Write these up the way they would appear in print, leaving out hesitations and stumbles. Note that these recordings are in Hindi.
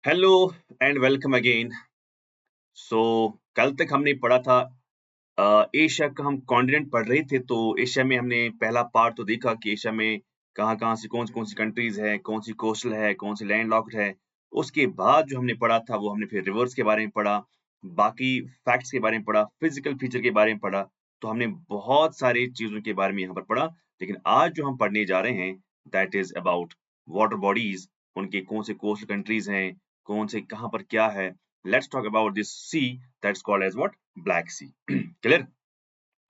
Hello and welcome again. So कल तक हमने पढ़ा था एशिया का हम कॉन्टिनेंट पढ़ रहे थे। तो एशिया में हमने पहला पार्ट तो देखा कि एशिया में कहाँ-कहाँ से कौन सी कंट्रीज है, कौन सी कोस्टल है, कौन सी लैंडलॉक्ड है। उसके बाद जो हमने पढ़ा था वो हमने फिर रिवर्स के बारे में पढ़ा, बाकी फैक्ट्स के बारे में पढ़ा, फिजिकल फीचर के बारे में पढ़ा। तो हमने बहुत सारी चीज़ों के बारे में यहाँ पर पढ़ा। लेकिन आज जो हम पढ़ने जा रहे हैं that is about water bodies, उनके कौन से कोस्टल कंट्रीज हैं, कौन से कहाँ पर क्या है। Let's talk about this sea that's called as what? Black sea. Clear?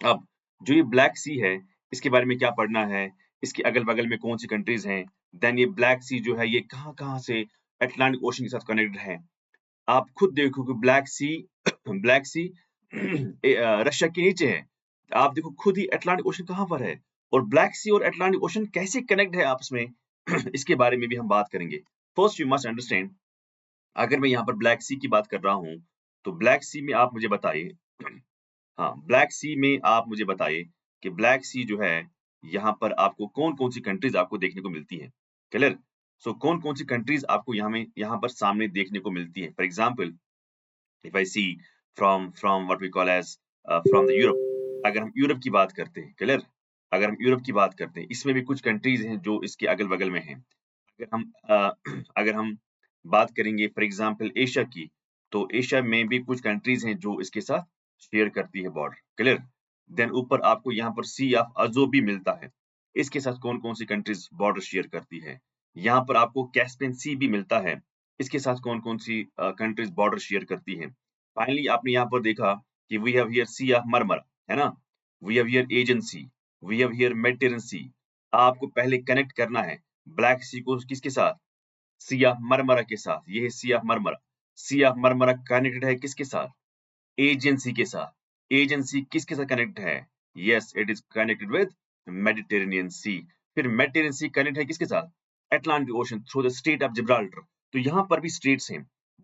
अब जो ये ब्लैक सी है, इसके बारे में क्या पढ़ना है, इसके अगल-बगल में कौन सी कंट्रीज हैं, देन ये ब्लैक सी जो है ये कहाँ-कहाँ से अटलांटिक ओशन के साथ कनेक्टेड है। आप खुद देखो कि black Sea Black see Russia के नीचे है। आप देखो खुद ही अटलांटिक ओशन कहाँ पर है और ब्लैक सी और अटलांटिक ओशन कैसे कनेक्ट है आपस में इसके बारे में भी हम बात करेंगे। फर्स्ट यू मस्ट अंडरस्टैंड, अगर मैं यहाँ पर ब्लैक सी की बात कर रहा हूँ, तो ब्लैक सी में आप मुझे बताइए हाँ, ब्लैक सी में आप मुझे बताइए कि ब्लैक सी जो है, यहाँ पर आपको कौन-कौन सी कंट्रीज़ आपको देखने को मिलती हैं? क्लियर? सो कौन-कौन सी कंट्रीज़ आपको यहाँ पर सामने देखने को मिलती हैं? For example, if I see from what we call as from the Europe, अगर हम यूरोप की बात करते हैं, क्लियर? अगर हम यूरोप की बात करते हैं, इसमें भी कुछ कंट्रीज़ हैं जो इसके अगल-बगल में हैं। अगर हम अगर हम बात करेंगे फॉर एग्ज़ाम्पल एशिया की, तो एशिया में भी कुछ कंट्रीज़ हैं जो इसके साथ शेयर करती है बॉर्डर, क्लियर? देन ऊपर आपको यहाँ पर सी ऑफ अज़ोव भी मिलता है। इसके साथ कौन-कौन सी कंट्रीज़ बॉर्डर शेयर करती है? यहाँ पर आपको कैस्पियन सी भी मिलता है। इसके साथ कौन-कौन सी कंट्रीज़ बॉर्डर शेयर करती हैं? फाइनली आपने यहाँ पर देखा कि we have here Sea of Marmara, है ना? We have here Aegean Sea, we have here Mediterranean Sea. आपको पहले कनेक्ट करना है ब्लैक सी को किसके साथ? सी ऑफ मरमरा के साथ। ये है Sea of Marmara. Sea of Marmara connected है किसके साथ? एजियन सी के साथ। एजियन सी किसके साथ कनेक्ट है? Yes, it is connected with Mediterranean Sea. फिर मेडिटेरेनियन सी कनेक्ट है किसके साथ? Atlantic ocean through the straight of Gibraltar. तो यहाँ पर भी स्ट्रेट्स हैं।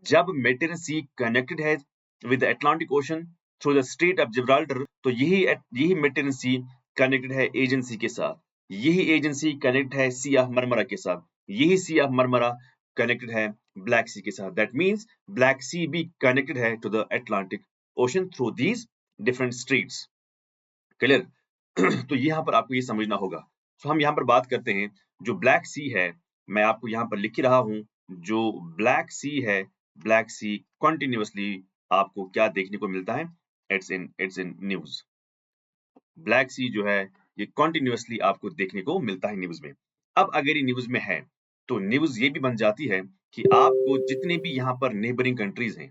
जब मेडिटेरेनियन सी कनेक्टेड है with Atlantic ocean through the straight of Gibraltar, तो यही मेडिटेरेनियन सी कनेक्टेड है एजियन सी के साथ। यही एजियन सी कनेक्ट है सी ऑफ मरमरा के साथ। यही सी ऑफ मरमरा कनेक्टेड है ब्लैक सी के साथ। दैट मीन्स ब्लैक सी भी कनेक्टेड है to the Atlantic ocean through these different straits. Clear? तो यहाँ पर आपको ये समझना होगा। सो हम यहाँ पर बात करते हैं जो ब्लैक सी है, मैं आपको यहाँ पर लिख ही रहा हूँ। जो ब्लैक सी है, ब्लैक सी कंटिन्यूअसली आपको क्या देखने को मिलता है? It's in news. Black Sea जो है ये कंटिन्यूअसली आपको देखने को मिलता है न्यूज़ में। अब अगर ये न्यूज़ में है, तो न्यूज़ ये भी बन जाती है कि आपको जितने भी यहाँ पर नेबरिंग कंट्रीज़ हैं,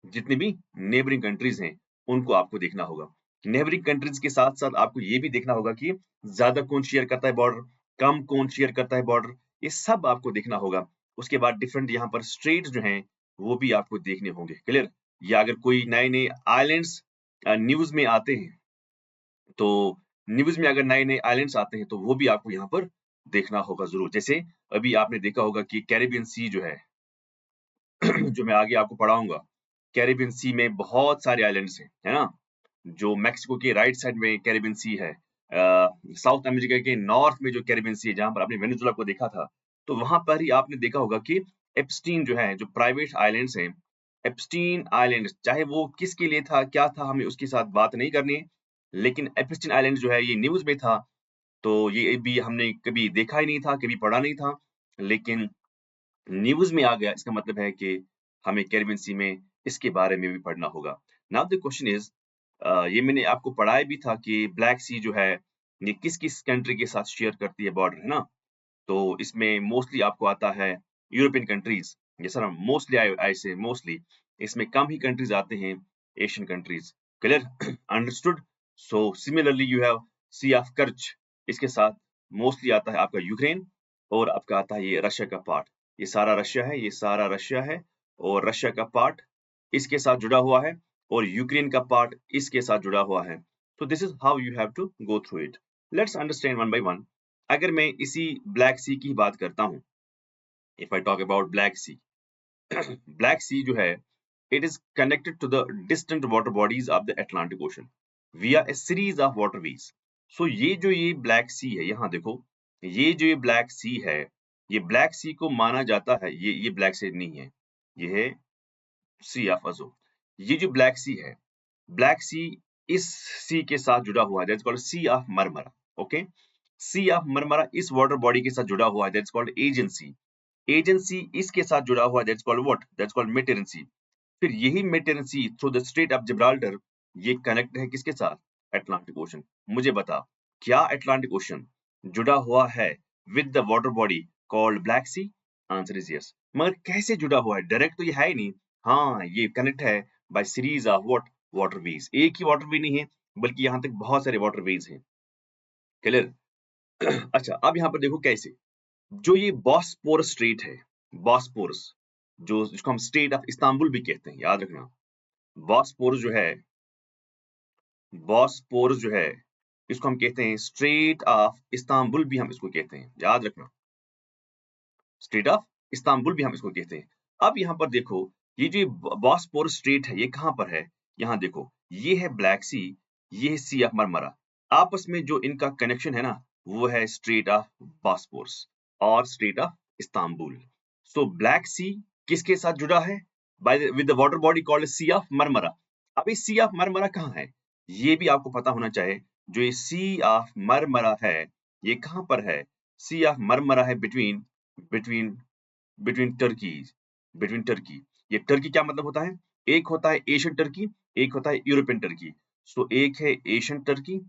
जितनी भी नेबरिंग कंट्रीज हैं, उनको आपको देखना होगा। नेबरिंग कंट्रीज के साथ-साथ आपको ये भी देखना होगा कि ज़्यादा कौन शेयर करता है बॉर्डर, कम कौन शेयर करता है बॉर्डर, ये सब आपको देखना होगा। उसके बाद डिफरेंट यहाँ पर स्ट्रेट्स जो हैं, वो भी आपको देखने होंगे, क्लियर? या अगर कोई नए-नए आइलैंड्स न्यूज़ में आते हैं, तो न्यूज़ में अगर नए-नए आइलैंड्स आते हैं, तो वो भी आपको यहाँ पर देखना होगा ज़रूर। जैसे अभी आपने देखा होगा कि कैरिबियन सी जो है जो मैं आगे आपको पढ़ाऊँगा, कैरिबियन सी में बहुत सारे आइलैंड्स हैं, है ना? जो मेक्सिको के राइट साइड में कैरिबियन सी है, साउथ अमेरिका के नॉर्थ में जो कैरिबियन सी है, जहाँ पर आपने वेनेजुला को देखा था, तो वहाँ पर ही आपने देखा होगा कि एप्स्टीन जो है, जो प्राइवेट आइलैंड्स हैं, एप्स्टीन आइलैंड्स, चाहे वो किसके लिए था, क्या था, हमें उसके साथ बात नहीं करनी है, लेकिन एप्स्टीन आइलैंड जो है, ये न्यूज़ में था, तो ये भी हमने कभी देखा ही नहीं था, कभी पढ़ा नहीं था, लेकिन न्यूज़ में आ गया, इसका मतलब है कि हमें कैरिबियन सी में इसके बारे में भी पढ़ना होगा। नाउ द क्वेश्चन इज़, ये मैंने आपको पढ़ाया भी था कि ब्लैक सी जो है, ये किस-किस कंट्री के साथ शेयर करती है बॉर्डर, है ना? तो इसमें मोस्टली आपको आता है यूरोपियन कंट्रीज़, ये sir mostly I say mostly, इसमें कम ही कंट्रीज़ आते हैं Asian countries, clear? Understood? So similarly you have Sea of Kerch, इसके साथ मोस्टली आता है आपका यूक्रेन और आपका आता है ये रशिया का पार्ट। ये सारा रशिया है, ये सारा रशिया है और रशिया का पार्ट इसके साथ जुड़ा हुआ है और यूक्रेन का पार्ट इसके साथ जुड़ा हुआ है। So this is how you have to go through it. Let's understand one by one. अगर मैं इसी ब्लैक सी की बात करता हूँ, if I talk about Black Sea, Black Sea जो है, it is connected to the distant water bodies of the Atlantic Ocean via a series of waterways. So ये जो ये ब्लैक सी है, यहाँ देखो, ये जो ये ब्लैक सी है, ये ब्लैक सी को माना जाता है, ये ब्लैक सी नहीं है, ये है सी ऑफ अजो। ये जो ब्लैक सी इस सी के साथ जुड़ा हुआ है, that's called C of Marmara. Okay, sea of Marmara इस वाटर बॉडी के साथ जुड़ा हुआ है, दैट्स कॉल्ड एजेंसी। एजेंसी इसके साथ जुड़ा हुआ है, that's called what, that's called Mediterranean Sea. फिर यही Mediterranean Sea through the straight of Gibraltar ये कनेक्ट है किसके साथ, अटलांटिक ओशन। मुझे बता, क्या अटलांटिक ओशन जुड़ा हुआ है with the water body called black sea? Answer is yes. मगर कैसे जुड़ा हुआ है, डायरेक्ट तो ये है ही नहीं। हाँ, ये कनेक्ट है bye series of what, waterways. एक ही वाटरवे नहीं है, बल्कि यहाँ तक बहुत सारे वाटरवेज हैं। क्लियर? अच्छा, अब यहाँ पर देखो कैसे, जो ये बॉस्पोरस स्ट्रेट है, बॉस्पोरस, जो जिसको हम स्टेट ऑफ इस्तांबुल भी कहते हैं, याद रखना। बॉस्पोरस जो है, बॉस्पोरस जो है, इसको हम कहते हैं स्ट्रेट ऑफ इस्तांबुल भी हम इसको कहते हैं, याद रखना। स्ट्रेट ऑफ इस्तांबुल भी हम इसको कहते हैं। अब यहाँ पर देखो, ये जो बॉस्पोरस स्ट्रेट है, ये कहाँ पर है? यहाँ देखो, ये है ब्लैक सी, ये है सी ऑफ मरमरा। आपस में जो इनका कनेक्शन है ना, वो है स्ट्रेट ऑफ बॉस्पोरस और Strait of Istanbul. So Black Sea किसके साथ जुड़ा है? By with the water body called C of Marmara. अब इस सी ऑफ मरमरा कहाँ है? ये भी आपको पता होना चाहिए। जो ये सी ऑफ मरमरा है, ये कहाँ पर है? सी ऑफ मरमरा है between between between Turkey, between Turkey. ये टर्की क्या मतलब होता है? एक होता है एशियन टर्की, एक होता है यूरोपियन टर्की। सो एक है एशियन टर्की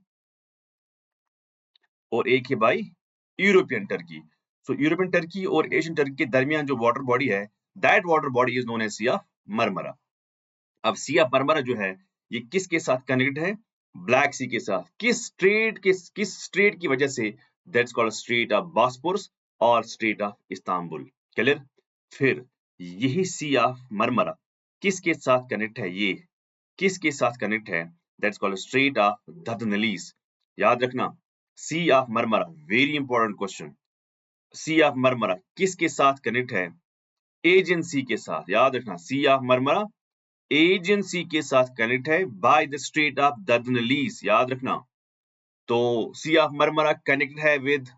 और एक है भाई European Turkey. So European Turkey और एशियन टर्की के दरमियान जो वाटर बॉडी है, that water body is known as sea of Marmara. अब सी ऑफ मरमरा जो है, ये किसके साथ कनेक्टेड है? ब्लैक सी के साथ। किस स्ट्रेट की वजह से? That's called straight of Bosporus और स्ट्रेट ऑफ इस्तांबुल। क्लियर? फिर यही सी ऑफ मरमरा किसके साथ कनेक्ट है? ये किसके साथ कनेक्ट है? That's called straight of Dardanelles. याद रखना, Sea of Marmara, very important question. Sea of Marmara किसके साथ कनेक्ट है? एजेंसी के साथ। याद रखना, सी ऑफ मरमरा एजेंसी के साथ कनेक्ट है by the straight of Dardanelles. याद रखना, तो सी ऑफ मरमरा कनेक्ट है with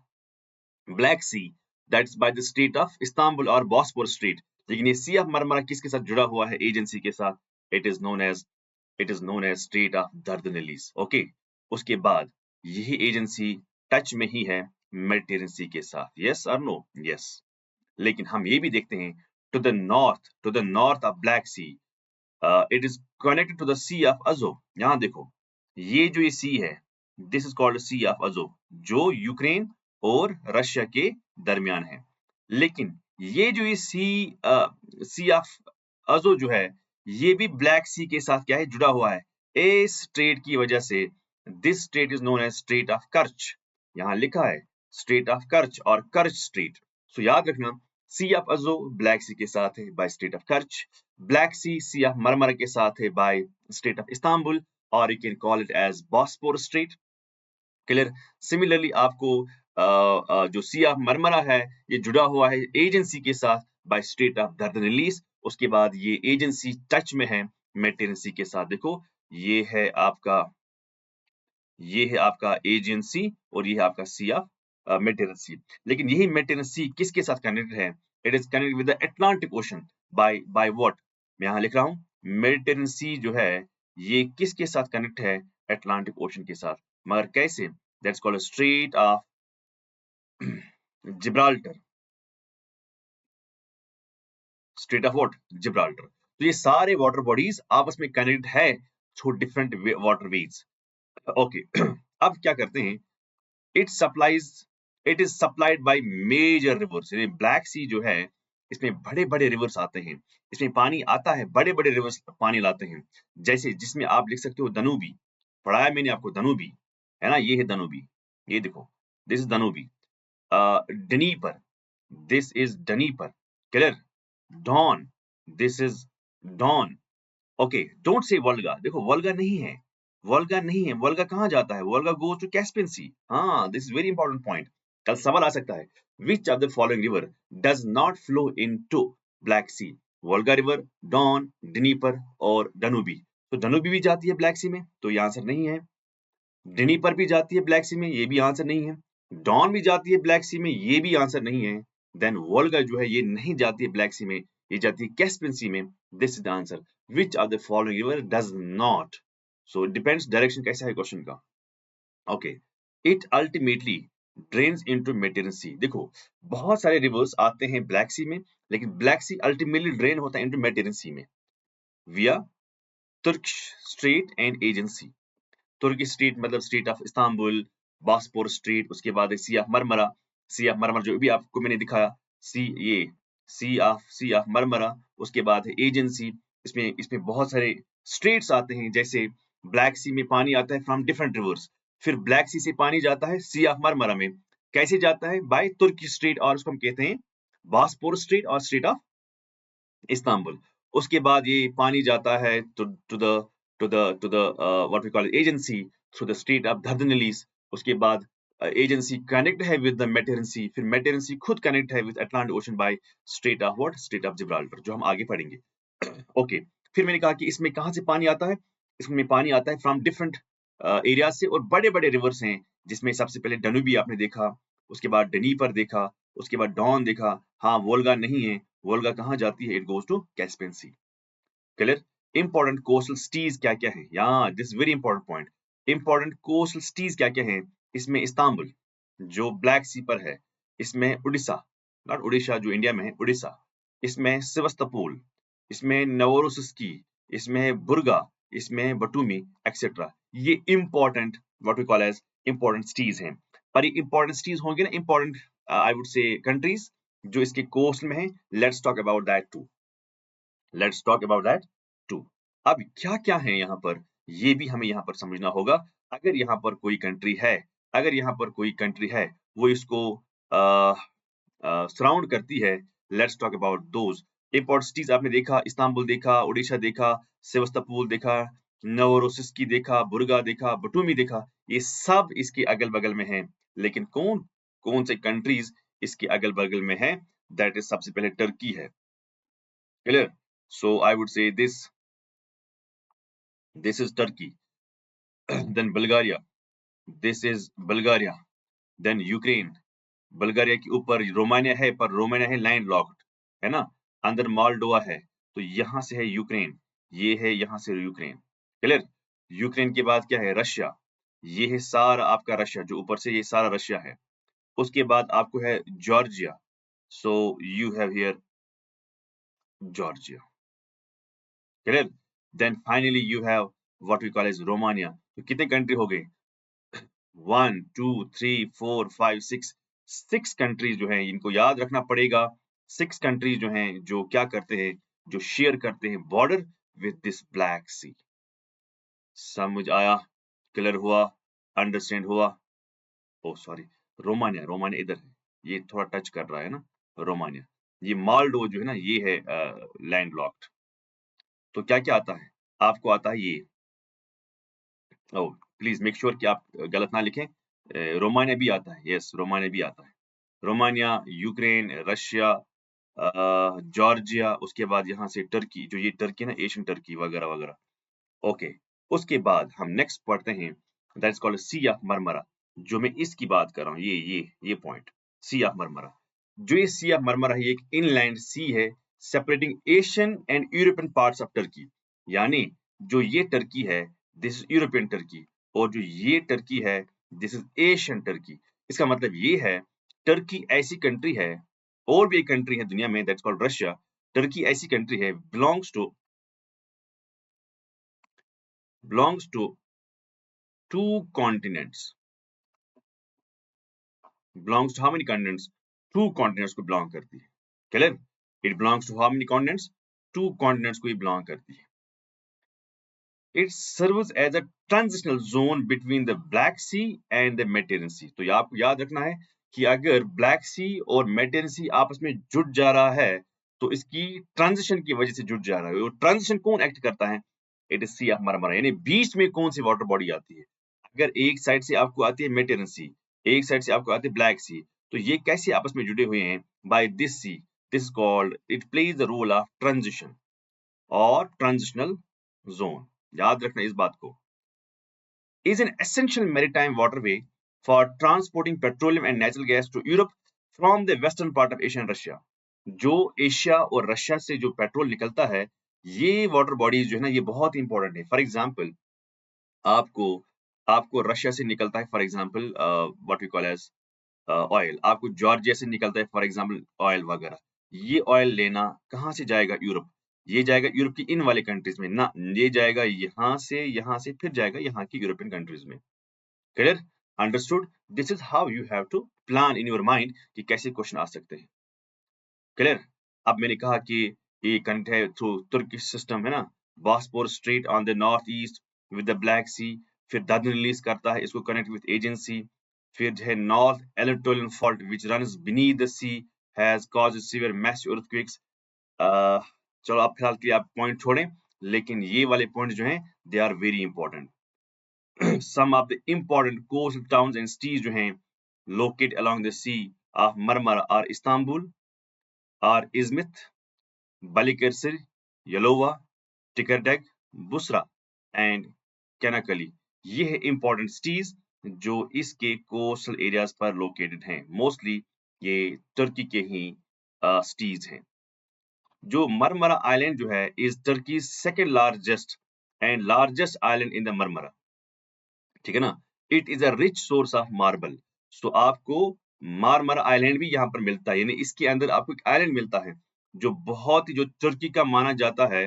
black C, that's by the straight of Istanbul और बॉस्पोरस स्ट्रेट। लेकिन ये सी ऑफ मरमरा किसके साथ जुड़ा हुआ है? एजेंसी के साथ। It is known as Strait of Dardanelles. Okay, उसके बाद यही एजेंसी टच में ही है मेडिटेरेनियन सी के साथ। यस और नो? यस। लेकिन हम ये भी देखते हैं, to the north of black sea it is connected to the sea of Azov. यहाँ देखो, ये जो ये सी है, this is called C of Azov, जो यूक्रेन और रशिया के दरमियान है। लेकिन ये जो ये सी ऑफ अजो जो है, ये भी ब्लैक सी के साथ क्या है? जुड़ा हुआ है। ए स्ट्रेट की वजह से, this strait is known as Strait of Kerch. यहाँ लिखा है स्ट्रेट ऑफ कर्च और कर्च स्ट्रेट। सो याद रखना, सी ऑफ अजो ब्लैक सी के साथ है by straight of Kerch, black sea of Marmara के साथ है बाय स्ट्रेट ऑफ इस्तांबुल, और you can call it as Bosphorus strait. Clear? Similarly आपको जो सी ऑफ मरमरा है, ये जुड़ा हुआ है एजेंसी के साथ बाय स्ट्रेट ऑफ दर्दनलीस। उसके बाद ये एजेंसी टच में है मेडिटेरेनियन सी के साथ। देखो, ये है आपका ये है आपका एजेंसी और ये है आपका सी ऑफ मेडिटेरेनियन सी। लेकिन यही मेडिटेरेनियन सी किसके साथ कनेक्टेड है? It is connected with the Atlantic Ocean by what? मैं यहाँ लिख रहा हूँ, मेडिटेरेनियन सी जो है, ये किसके साथ कनेक्ट है? अटलांटिक ओशन के साथ। मगर कैसे? That's called straight of Gibraltar. Strait of what? Gibraltar. तो ये सारे वाटर बॉडीज आपस में कनेक्ट है through different waterways. Okay, अब क्या करते हैं, it supplies it is supplied by major rivers. Black Sea जो है, इसमें बड़े बड़े रिवर्स आते हैं, इसमें पानी आता है, बड़े बड़े रिवर्स पानी लाते हैं। जैसे जिसमें आप लिख सकते हो दनूबी, पढ़ाया मैंने आपको दनूबी, है ना? ये है दनूबी, ये देखो, this is Danube. Dnieper, this is Dnieper. Clear? Don, this is Don. Okay, don't say Volga. देखो, वोल्गा नहीं है, वोल्गा नहीं है। वोल्गा कहाँ जाता है? Volga goes to Caspian Sea. हाँ, this is very important point. कल सवाल आ सकता है, which of the following river does not flow into Black Sea? Volga river, Don, Dnieper और डनूबी। तो डनूबी भी जाती है ब्लैक सी में, तो ये आंसर नहीं है। डनीपर भी जाती है ब्लैक सी में, ये भी आंसर नहीं है। डॉन भी जाती है ब्लैक सी में, ये भी आंसर नहीं है। देन वोल्गा जो है ये नहीं जाती है ब्लैक सी में, ये जाती है कैस्पियन सी में। This is the answer. Which are the following river does not? So depends direction कैसा है क्वेश्चन का। Okay, it ultimately drains into Mediterranean Sea. देखो बहुत सारे रिवर्स आते हैं ब्लैक सी में, लेकिन ब्लैक सी अल्टीमेटली ड्रेन होता है इनटू मेडिटेरेनियन सी में via Turkish strait and Aegean Sea. Turkey street मतलब street of Istanbul, Bosporus street, उसके बाद Sea of Marmara. Sea of Marmara जो भी आपको मैंने दिखाया, ये सी ऑफ मरमरा। उसके बाद है एजेंसी। इसमें इसमें बहुत सारे स्ट्रेट्स आते हैं, जैसे ब्लैक सी में पानी आता है फ्रॉम डिफरेंट रिवर्स, फिर ब्लैक सी से पानी जाता है सी ऑफ मरमरा में। कैसे जाता है? बाय तुर्की स्ट्रीट, और उसको हम कहते हैं बॉस्पोरस स्ट्रीट और स्ट्रीट ऑफ इस्तांबुल। उसके बाद ये पानी जाता है to the what we call Aegean Sea through the straight of Dardanelles. उसके बाद एजेंसी कनेक्ट है विद द मेडिटेरेनियन सी, फिर मेडिटेरेनियन सी खुद कनेक्ट है with Atlantic Ocean by straight of what? Strait of Gibraltar, जो हम आगे पढ़ेंगे। ओके, फिर मैंने कहा कि इसमें कहां से पानी आता है? इसमें पानी आता है फ्रॉम डिफरेंट एरिया से, और बड़े बड़े रिवर्स हैं, जिसमें सबसे पहले डनूबी आपने देखा, उसके बाद डनीपर देखा, उसके बाद डॉन देखा। हाँ, वोल्गा नहीं है। वोल्गा कहाँ जाती है? It goes to Caspian sea. Clear? Important coastal cities क्या क्या है? यहाँ this very important point. Important coastal cities क्या क्या है? इसमें इस्तांबुल जो ब्लैक सी पर है, इसमें उड़ीसा, नॉट उड़ीसा जो इंडिया में है, उड़ीसा, इसमें सेवस्तोपोल, इसमें नवोरोसिस्की, इसमें बुर्गा, इसमें बटुमी, एक्सेट्रा। ये important what we call as important cities हैं। पर ये इंपॉर्टेंट सिटीज होंगे ना, important I would say countries जो इसके कोस्ट में है। Let's talk about that too. Let's talk about that too. अब क्या क्या है यहाँ पर, ये भी हमें यहाँ पर समझना होगा। अगर यहाँ पर कोई कंट्री है, अगर यहाँ पर कोई कंट्री है, वो इसको सराउंड करती है, let's talk about those important cities. आपने देखा इस्तांबुल देखा, उड़ीसा देखा, सेवस्तोपोल देखा, नवोरोसिस्की देखा, बुर्गा देखा, बटुमी देखा, ये सब इसके अगल बगल में हैं। लेकिन कौन कौन से कंट्रीज इसके अगल बगल में है? दैट इज सबसे पहले टर्की है। Clear? So I would say this is Turkey. Then Bulgaria, this is Bulgaria. Then Ukraine, Bulgaria के ऊपर रोमानिया है, पर रोमानिया है लैंड लॉक्ड, है ना, अंदर मोल्डोवा है, तो यहाँ से है यूक्रेन, ये है यहाँ से यूक्रेन। क्लियर? यूक्रेन के बाद क्या है? रशिया, ये है सारा आपका रशिया, जो ऊपर से ये सारा रशिया है। उसके बाद आपको है Georgia, so you have here Georgia. Clear? Then finally you have what we call as Romania. तो कितने कंट्री हो गए? 1 2 3 4 5 6, 6 कंट्रीज जो हैं, इनको याद रखना पड़ेगा। 6 कंट्रीज जो हैं, जो क्या करते हैं, जो शेयर करते हैं बॉर्डर विद दिस ब्लैक सी। समझ आया? क्लियर हुआ? अंडरस्टैंड हुआ? ओ सॉरी, रोमानिया, रोमानिया इधर है, ये थोड़ा टच कर रहा है ना, रोमानिया। ये मालडो जो है ना, ये है लैंड लॉक्ड। तो क्या क्या आता है? आपको आता है ये, ओ प्लीज मेक श्योर कि आप गलत ना लिखें। रोमानिया भी आता है, यस रोमानिया भी आता है। रोमानिया, यूक्रेन, रशिया, जॉर्जिया, उसके बाद यहाँ से टर्की, जो ये टर्की ना, एशियन टर्की वगैरह वगैरह। ओके, उसके बाद हम नेक्स्ट पढ़ते हैं, that is called C of Marmara. जो मैं इसकी बात कर रहा हूँ, ये पॉइंट, सी ऑफ मरमरा। जो ये सी ऑफ मरमरा है, ये एक इनलैंड सी है separating Asian and European parts of Turkey. यानी जो ये टर्की है, दिस इज यूरोपियन टर्की, और जो ये टर्की है, दिस इज एशियन टर्की। इसका मतलब ये है, टर्की ऐसी कंट्री है, और भी एक कंट्री है दुनिया में, दैट्स कॉल्ड रशिया। टर्की ऐसी कंट्री है, belongs to 2 continents, belongs to how many continents? 2 continents को belong करती है। Clear? It belongs to how many continents? 2 continents को ही belong करती है। It serves as a transitional zone between the Black Sea and the Mediterranean Sea। तो ये आपको याद रखना है कि अगर ब्लैक सी और मेडिटेरेनियन सी आपस में जुड़ जा रहा है, तो इसकी ट्रांजिशन की वजह से जुड़ जा रहा है। और ट्रांजिशन कौन एक्ट करता है? It is sea of Marmara. यानी बीच में कौन सी वाटर बॉडी आती है? अगर एक साइड से आपको आती है मेडिटेरेनियन सी, एक साइड से आपको आती है ब्लैक सी, तो ये कैसे आपस में जुड़े हुए हैं? By this sea. This called, it plays the role of transition और ट्रांजिशनल जोन। याद रखना इस बात को। Is an essential maritime waterway for transporting petroleum and natural gas to Europe from the western part of Asia and Russia. जो एशिया और रशिया से जो पेट्रोल निकलता है, ये वाटर बॉडीज जो है ना, ये बहुत इंपॉर्टेंट है। फॉर एग्जाम्पल, आपको आपको रशिया से निकलता है for example what we call as oil, आपको जॉर्जिया से निकलता है फॉर एग्जाम्पल ऑयल वगैरह। ये ऑयल लेना कहाँ से जाएगा? यूरोप। ये जाएगा यूरोप की इन वाले कंट्रीज में ना, ये जाएगा यहाँ से फिर जाएगा यहाँ की यूरोपियन कंट्रीज में। Clear? Understood? This is how you have to plan in your mind कि कैसे क्वेश्चन आ सकते हैं। क्लियर? अब मैंने कहा कि ये कनेक्ट है थ्रू तुर्किश सिस्टम, है ना, Bosporus Strait on the north east with the Black Sea, फिर दादन रिलीज करता है इसको कनेक्ट विद एजेंसी, फिर जो है North Anatolian fault which runs beneath the sea has caused severe massive earthquakes. चलो आप फिलहाल के लिए आप पॉइंट छोड़ें, लेकिन ये वाले पॉइंट जो हैं they are very important. Some of the important coastal towns and cities जो हैं located along the sea of Marmara are Istanbul, are Izmit, Balıkesir, Yalova, Tekirdağ, Busra and Çanakkale। ये है important cities जो इसके coastal areas पर located हैं। Mostly ये तुर्की के ही cities हैं। जो मरमरा आइलैंड जो है is Turkey's second largest and largest island in the Marmara। ठीक है ना? It is a rich source of marble. सो आपको मारमरा आइलैंड भी यहाँ पर मिलता है, यानी इसके अंदर आपको एक आइलैंड मिलता है जो बहुत ही, जो तुर्की का माना जाता है,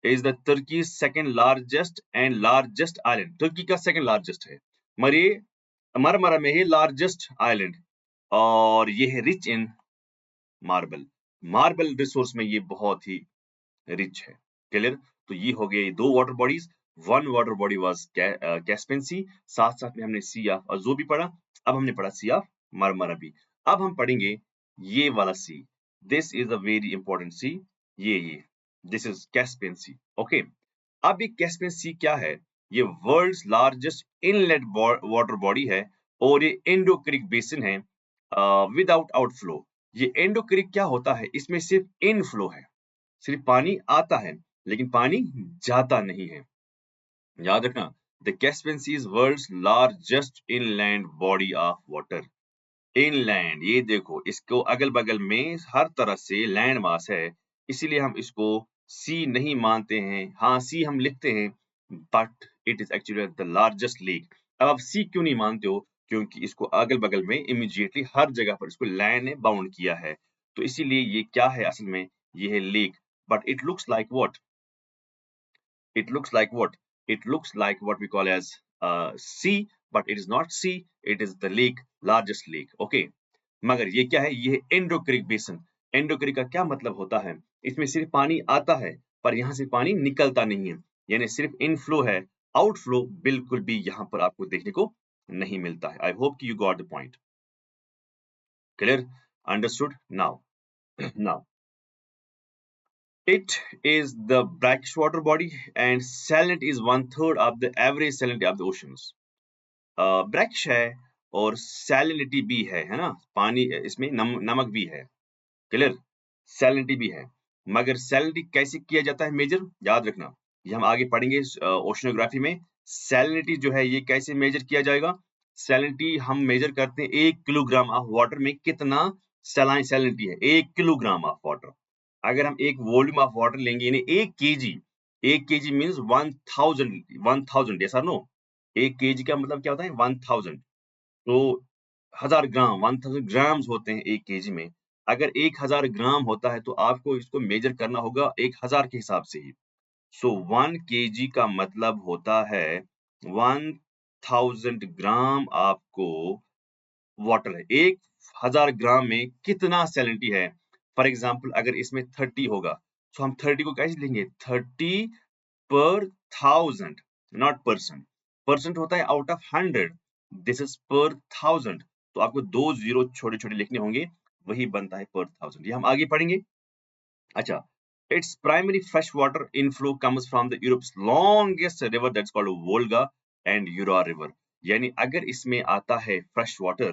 is the Turkey second largest and largest island. तुर्की का सेकंड लार्जेस्ट है, मगर ये मारमरा में ही लार्जेस्ट आइलैंड, और ये है rich in marble. Marble resource में ये बहुत ही रिच है। क्लियर? तो ये हो गए दो water bodies. One water body was Caspian Sea, साथ साथ में हमने सी ऑफ अजो भी पढ़ा, अब हमने पढ़ा सी ऑफ मरमरा भी। अब हम पढ़ेंगे ये वाला sea, this is a very important sea, ये this is Caspian Sea. Okay, अब ये कैस्पियन सी क्या है? ये world's largest inlet water body है, और ये इंडो क्रीक बेसिन है विदाउट आउटफ्लो। ये इंडो क्रीक क्या होता है? इसमें सिर्फ इनफ्लो है, सिर्फ पानी आता है लेकिन पानी जाता नहीं है। याद रखना, the Caspian sea is world's largest inland body of water. Inland, ये देखो इसको अगल बगल में हर तरह से लैंड मास है, इसीलिए हम इसको सी नहीं मानते हैं। हाँ, सी हम लिखते हैं, but it is actually the largest lake. अब आप सी क्यों नहीं मानते हो? क्योंकि इसको अगल बगल में इमीडिएटली हर जगह पर इसको लैंड ने बाउंड किया है, तो इसीलिए ये क्या है असल में? ये है lake. But it looks like what? It looks like what? It looks like what we call as sea, but it is not sea. It is the lake, largest lake. Okay. मगर ये क्या है? ये endorheic basin. Indo creek का क्या मतलब होता है? इसमें सिर्फ पानी आता है, पर यहाँ से पानी निकलता नहीं है, यानी सिर्फ इनफ्लो है, आउटफ्लो बिल्कुल भी यहाँ पर आपको देखने को नहीं मिलता है। I hope you got the point. Clear? Understood? Now now it is the brackish water body, and salinity is 1/3 of the average salinity of the oceans। Brackish है और सैलिनिटी भी है ना, पानी इसमें नमक भी है। क्लियर? सैलिनिटी भी है, मगर सैलिनिटी कैसे किया जाता है मेजर? याद रखना, ये हम आगे पढ़ेंगे ओशनोग्राफी में। सैलिनिटी जो है ये कैसे मेजर किया जाएगा? सैलिनिटी हम मेजर करते हैं 1 किलोग्राम ऑफ वाटर में कितना सैलिनिटी है। 1 किलोग्राम ऑफ वाटर, अगर हम एक वॉल्यूम ऑफ वाटर लेंगे, यानी 1 केजी मीन्स 1000, यस और नो? 1 केजी का मतलब क्या होता है? 1000। तो 1000 ग्राम, 1000 ग्राम्स होते हैं 1 केजी में। अगर 1000 ग्राम होता है तो आपको इसको मेजर करना होगा 1000 के हिसाब से ही। सो 1 केजी का मतलब होता है 1000 ग्राम आपको वाटर है। 1000 ग्राम में कितना सैलिनिटी है? फॉर एग्जाम्पल अगर इसमें 30 होगा, तो हम 30 को कैसे लिखेंगे? 30 पर 1000, नॉट परसेंट। परसेंट होता है आउट ऑफ 100, दिस इज पर 1000। तो आपको 2 जीरो छोटे छोटे लिखने होंगे, वही बनता है पर 1000। ये हम आगे पढ़ेंगे। अच्छा, its primary freshwater inflow comes from the Europe's longest river that's called Volga and Ural river। यानी अगर इसमें आता है फ्रेश वाटर,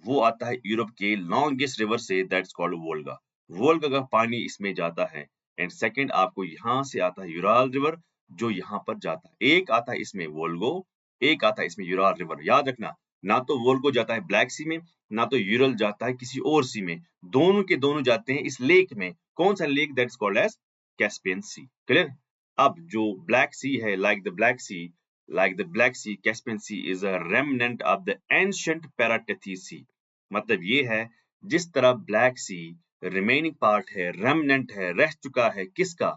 वो आता है यूरोप के लॉन्गेस्ट रिवर से, दैट्स कॉल्ड वोल्गा। वोल्गा का पानी इसमें जाता है। एंड सेकंड आपको यहाँ से आता है यूराल रिवर, जो यहाँ पर जाता है। एक आता है इसमें वोल्गो, एक आता है इसमें यूराल रिवर। याद रखना, ना तो वोल्गो जाता है ब्लैक सी में, ना तो यूरल जाता है किसी और सी में, दोनों के दोनों जाते हैं इस लेक में। कौन सा lake? That's called as Caspian sea. Clear? अब जो ब्लैक सी है, like the Black Sea, Caspian Sea is a remnant of the ancient Paratethys Sea। मतलब ये है, जिस तरह ब्लैक सी रिमेनिंग पार्ट है, रेमनेंट है, रह चुका है किसका?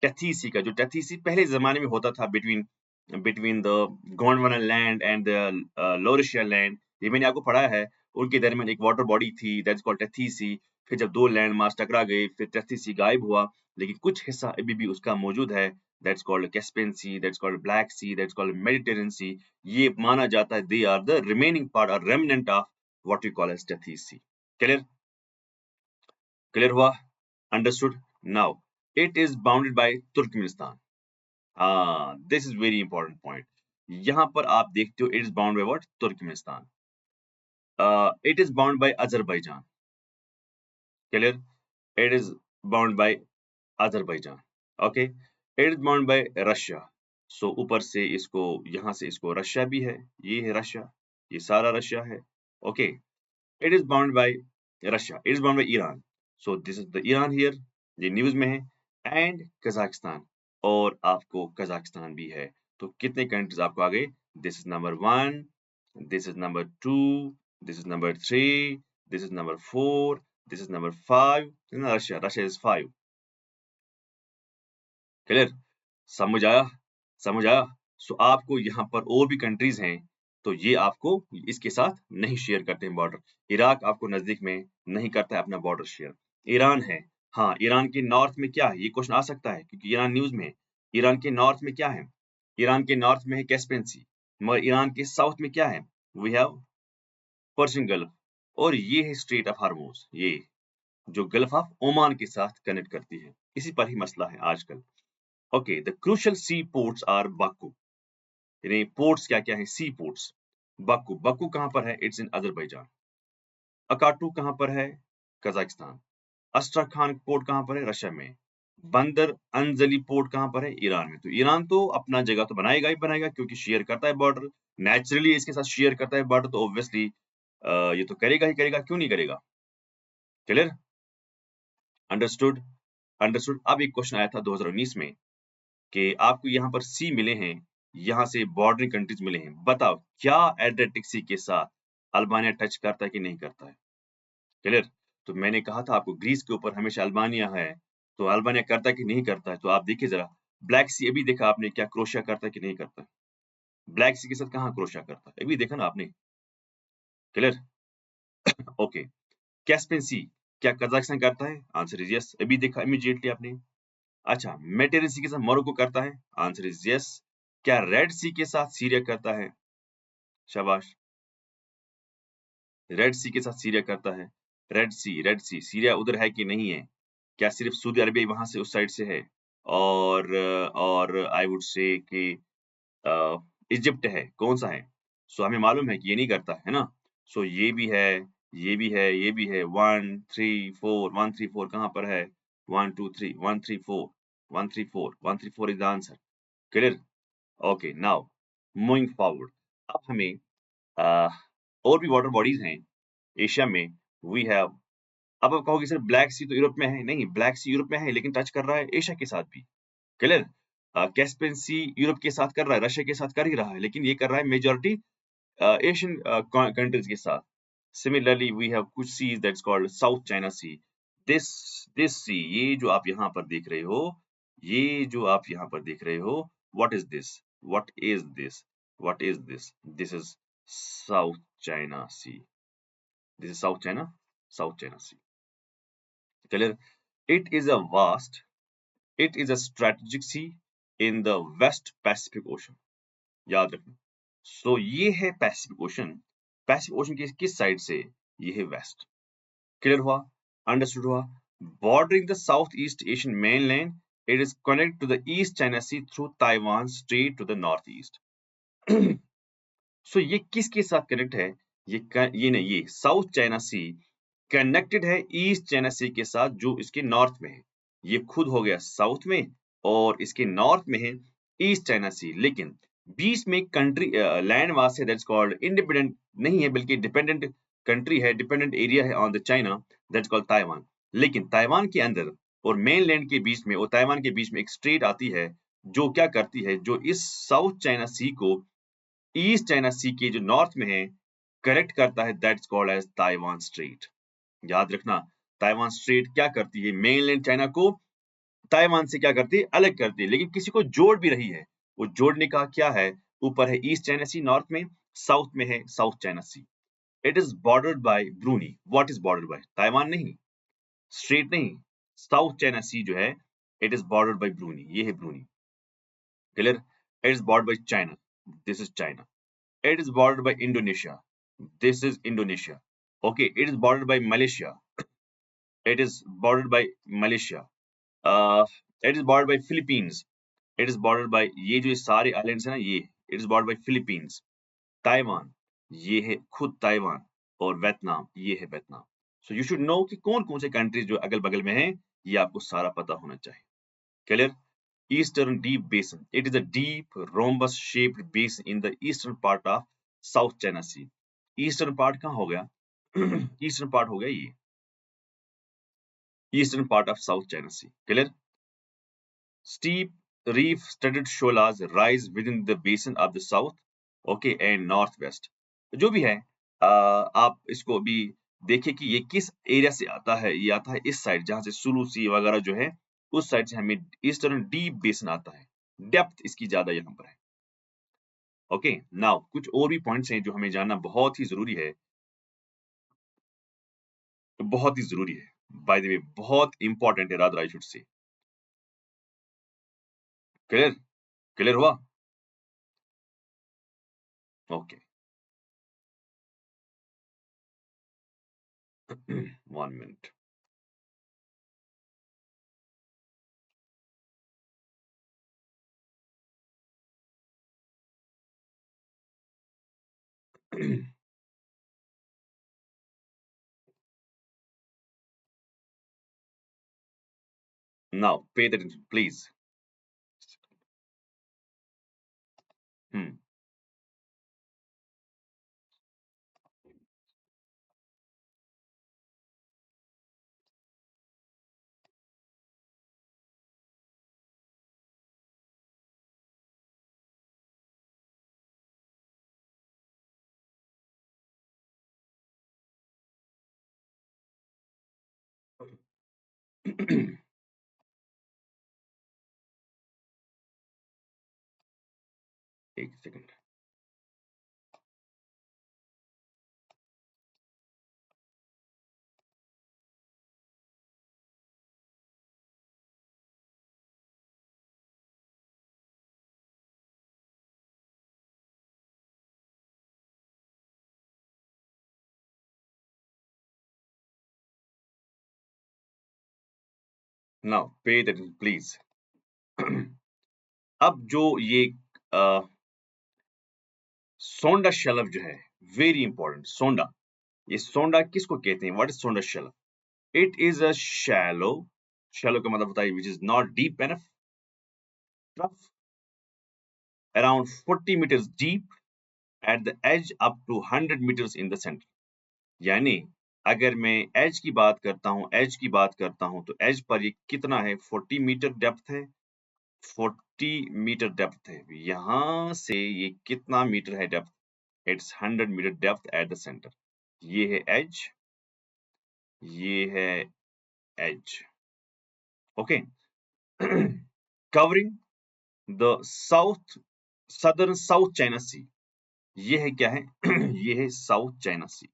टेथीसी का। जो टेथीसी पहले जमाने में होता था between between the Gondwana land and the Laurasia land, ये मैंने आपको पढ़ा है। उनके दरमियान एक वाटर बॉडी थी, दैट्स कॉल्ड टेथीसी। फिर जब दो लैंड मास टकरा गए, फिर टेथीसी गायब हुआ, लेकिन कुछ हिस्सा अभी भी उसका मौजूद है, that's called Caspian Sea, that's called black C, that's called Mediterranean Sea. ये माना जाता है they are the remaining part और remnant of what we call as Tethys Sea. Clear? Clear हुआ? Understood? Now it is bounded by Turkmenistan. हाँ, this is very important point. यहाँ पर आप देखते हो it is bound by what? Turkmenistan. It is bound by Azerbaijan. Clear? It is bound by Azerbaijan. Okay, it is bound by Russia. So ऊपर से इसको, यहाँ से इसको रशिया भी है, ये है रशिया, ये सारा रशिया है। Okay, it is bound by Russia, it is bound by Iran. So this is the Iran here, ये न्यूज में है। एंड कजाकिस्तान, और आपको कजाकिस्तान भी है। तो कितने कंट्रीज आपको आ गए? This is number 1, this is number 2, this is number 3, this is number 4, this is number 5। Russia, Russia is 5। Clear? समझ आया? समझ आया? सो आपको यहाँ पर और भी कंट्रीज हैं, तो ये आपको इसके साथ नहीं शेयर करते हैं बॉर्डर। इराक आपको नजदीक में नहीं करता है अपना बॉर्डर शेयर। ईरान है, हाँ, ईरान के नॉर्थ में क्या है? ये क्वेश्चन आ सकता है क्योंकि ईरान न्यूज में है। ईरान के नॉर्थ में क्या है? ईरान के नॉर्थ में है कैस्पियन सी। मगर ईरान के साउथ में क्या है? वी हैव पर्शियन गल्फ, और ये है स्ट्रेट ऑफ हार्मोज, ये जो गल्फ ऑफ ओमान के साथ कनेक्ट करती है। इसी पर ही मसला है आजकल। Okay, the crucial sea ports are Baku. यानी पोर्ट्स क्या क्या है? सी पोर्ट्स। बाकू, बाकू कहां पर है? It's in Azerbaijan. अकाटू कहां पर है? कजाकिस्तान। अस्ट्राखान पोर्ट कहां पर है? रशिया में। बंदर अंजली पोर्ट कहां पर है? ईरान में। तो ईरान तो अपना जगह तो बनाएगा ही बनाएगा, क्योंकि शेयर करता है बॉर्डर, नेचुरली इसके साथ शेयर करता है बॉर्डर, तो ऑब्वियसली ये तो करेगा ही करेगा, क्यों नहीं करेगा? क्लियर? अंडरस्टूड? अंडरस्टूड। अब एक क्वेश्चन आया था 2019 में कि आपको यहाँ पर सी मिले हैं, यहाँ से बॉर्डरिंग कंट्रीज मिले हैं, बताओ क्या एड्रियाटिक सी के साथ अल्बानिया टच करता है कि नहीं करता है? क्लियर? तो मैंने कहा था आपको ग्रीस के ऊपर हमेशा अल्बानिया है, तो अल्बानिया करता है कि नहीं करता है? तो आप देखिए जरा, ब्लैक सी अभी देखा आपने, क्या क्रोशिया करता है कि नहीं करता है? ब्लैक सी के साथ कहाँ क्रोशिया करता है, अभी देखा ना आपने? क्लियर? ओके, कैस्पियन सी क्या कजाकिस्तान करता है? आंसर इज यस, अभी देखा इमीडिएटली आपने। अच्छा, मेडिटेरेनियन सी के साथ मोरक्को करता है? Answer is yes. क्या रेड सी के साथ सीरिया करता है? शाबाश। रेड सी के साथ सीरिया करता है। रेड सी, सीरिया उधर है कि नहीं है? क्या सिर्फ सऊदी अरबिया वहां से उस साइड से है? और आई वुड से कि इजिप्ट है, कौन सा है? सो हमें मालूम है कि ये नहीं करता है ना। सो ये भी है, ये भी है, ये भी है। 1 3 4, 1 3 4 कहाँ पर है? 1 2 3, 1 3 4, 1 3 4, 1 3 4 is the answer. Clear? Okay, now moving forward. अब हमें अ, और भी वाटर बॉडीज हैं एशिया में। वी हैव, अब आप कहोगे सर ब्लैक सी तो यूरोप में है। नहीं, ब्लैक सी यूरोप में है, लेकिन टच कर रहा है एशिया के साथ भी। क्लियर? कैस्पियन सी यूरोप के साथ कर रहा है, रशिया के साथ कर ही रहा है, लेकिन ये कर रहा है मेजॉरिटी एशियन कंट्रीज के साथ। सिमिलरली वी हैव कुछ seas that's called South China C. This this sea, ये जो आप यहाँ पर देख रहे हो, ये जो आप यहाँ पर देख रहे हो, what is this? What is this? What is this? This is South China C. This is South China C. Clear? It is a vast, it is a strategic sea in the west Pacific ocean. याद रखना। सो ये है पैसिफिक ओशन। पैसिफिक ओशन की किस साइड से? ये है वेस्ट। क्लियर हुआ? अंडरस्टूड हुआ? Bordering the south East Asian mainland, it is connect to the East China Sea through Taiwan Strait to the north east. So ये किसके साथ कनेक्ट है? ये नहीं, ये साउथ चाइना सी कनेक्टेड है ईस्ट चाइना सी के साथ, जो इसके नॉर्थ में है। ये खुद हो गया साउथ में, और इसके नॉर्थ में है ईस्ट चाइना सी। लेकिन बीच में कंट्री लैंड मास है दैट्स कॉल्ड इंडिपेंडेंट नहीं है बल्कि डिपेंडेंट कंट्री है, डिपेंडेंट एरिया है on the China that's called Taiwan. लेकिन ताइवान के अंदर और मेनलैंड के बीच में और ताइवान के बीच में एक स्ट्रेट आती है जो क्या करती है, जो इस साउथ चाइना सी को ईस्ट चाइना सी के जो नॉर्थ में है करेक्ट करता है, that's called as Taiwan strait. याद रखना, ताइवान स्ट्रेट क्या करती है, मेनलैंड चाइना को ताइवान से क्या करती है, अलग करती है, लेकिन किसी को जोड़ भी रही है। वो जोड़ने का क्या है, ऊपर है ईस्ट चाइना सी नॉर्थ में, साउथ में है South China sea. It is bordered by Brunei. What is bordered by? Taiwan नहीं, स्ट्रेट नहीं, साउथ चाइना सी जो है it is bordered by Brunei. ये है Brunei. Clear? It is bordered by China. This is China. It is bordered by Indonesia. This is Indonesia. Okay, it is bordered by Malaysia. It is bordered by Malaysia. It is bordered by Philippines. It is bordered by, ये जो सारे आइलैंड्स है ना, ये it is bordered by Philippines. Taiwan, ये है खुद ताइवान। और वियतनाम, ये है Vietnam. So you should know कि कौन कौन से कंट्रीज जो अगल बगल में हैं, ये आपको सारा पता होना चाहिए। Clear? Eastern deep basin, it is a deep rhombus shaped basin in the eastern part of South China Sea. Eastern part कहाँ हो गया? ईस्टर्न पार्ट हो गया ये, eastern part of South China C. Clear? Steep reef-studded sholas rise within the basin of the south, okay, and northwest. जो भी है, आप इसको भी देखिए कि ये किस एरिया से आता है। ये आता है इस साइड, जहां से सुलू सी वगैरह जो है, उस साइड से हमें ईस्टर्न डीप बेसन आता है। डेप्थ इसकी ज्यादा यहाँ पर है। ओके, नाउ कुछ और भी पॉइंट्स हैं जो हमें जानना बहुत ही जरूरी है, बहुत ही जरूरी है। बाय द वे, बहुत इंपॉर्टेंट है, rather I should say. Clear? Clear हुआ? Okay. 1 minute. Now, pay attention, please. Hmm. एक second. Now, pay attention, please. अब जो ये सोंडा शेल्फ जो है, वेरी इंपॉर्टेंट। सोंडा, ये सोंडा किसको कहते हैं? What is Sunda shelf? It is a shallow, shallow का मतलब बताइए, which is not deep enough, tough, around 40 meters deep at the edge up to 100 meters in the center। यानी अगर मैं एज की बात करता हूं, एज की बात करता हूं, तो एज पर ये कितना है? 40 मीटर डेप्थ है, 40 मीटर डेप्थ है। यहां से ये कितना मीटर है depth? It's 100 metre depth at the centre. ये है एज, ये है edge. Okay. Covering the south, southern South China Sea. ये है क्या है? ये है साउथ चाइना सी।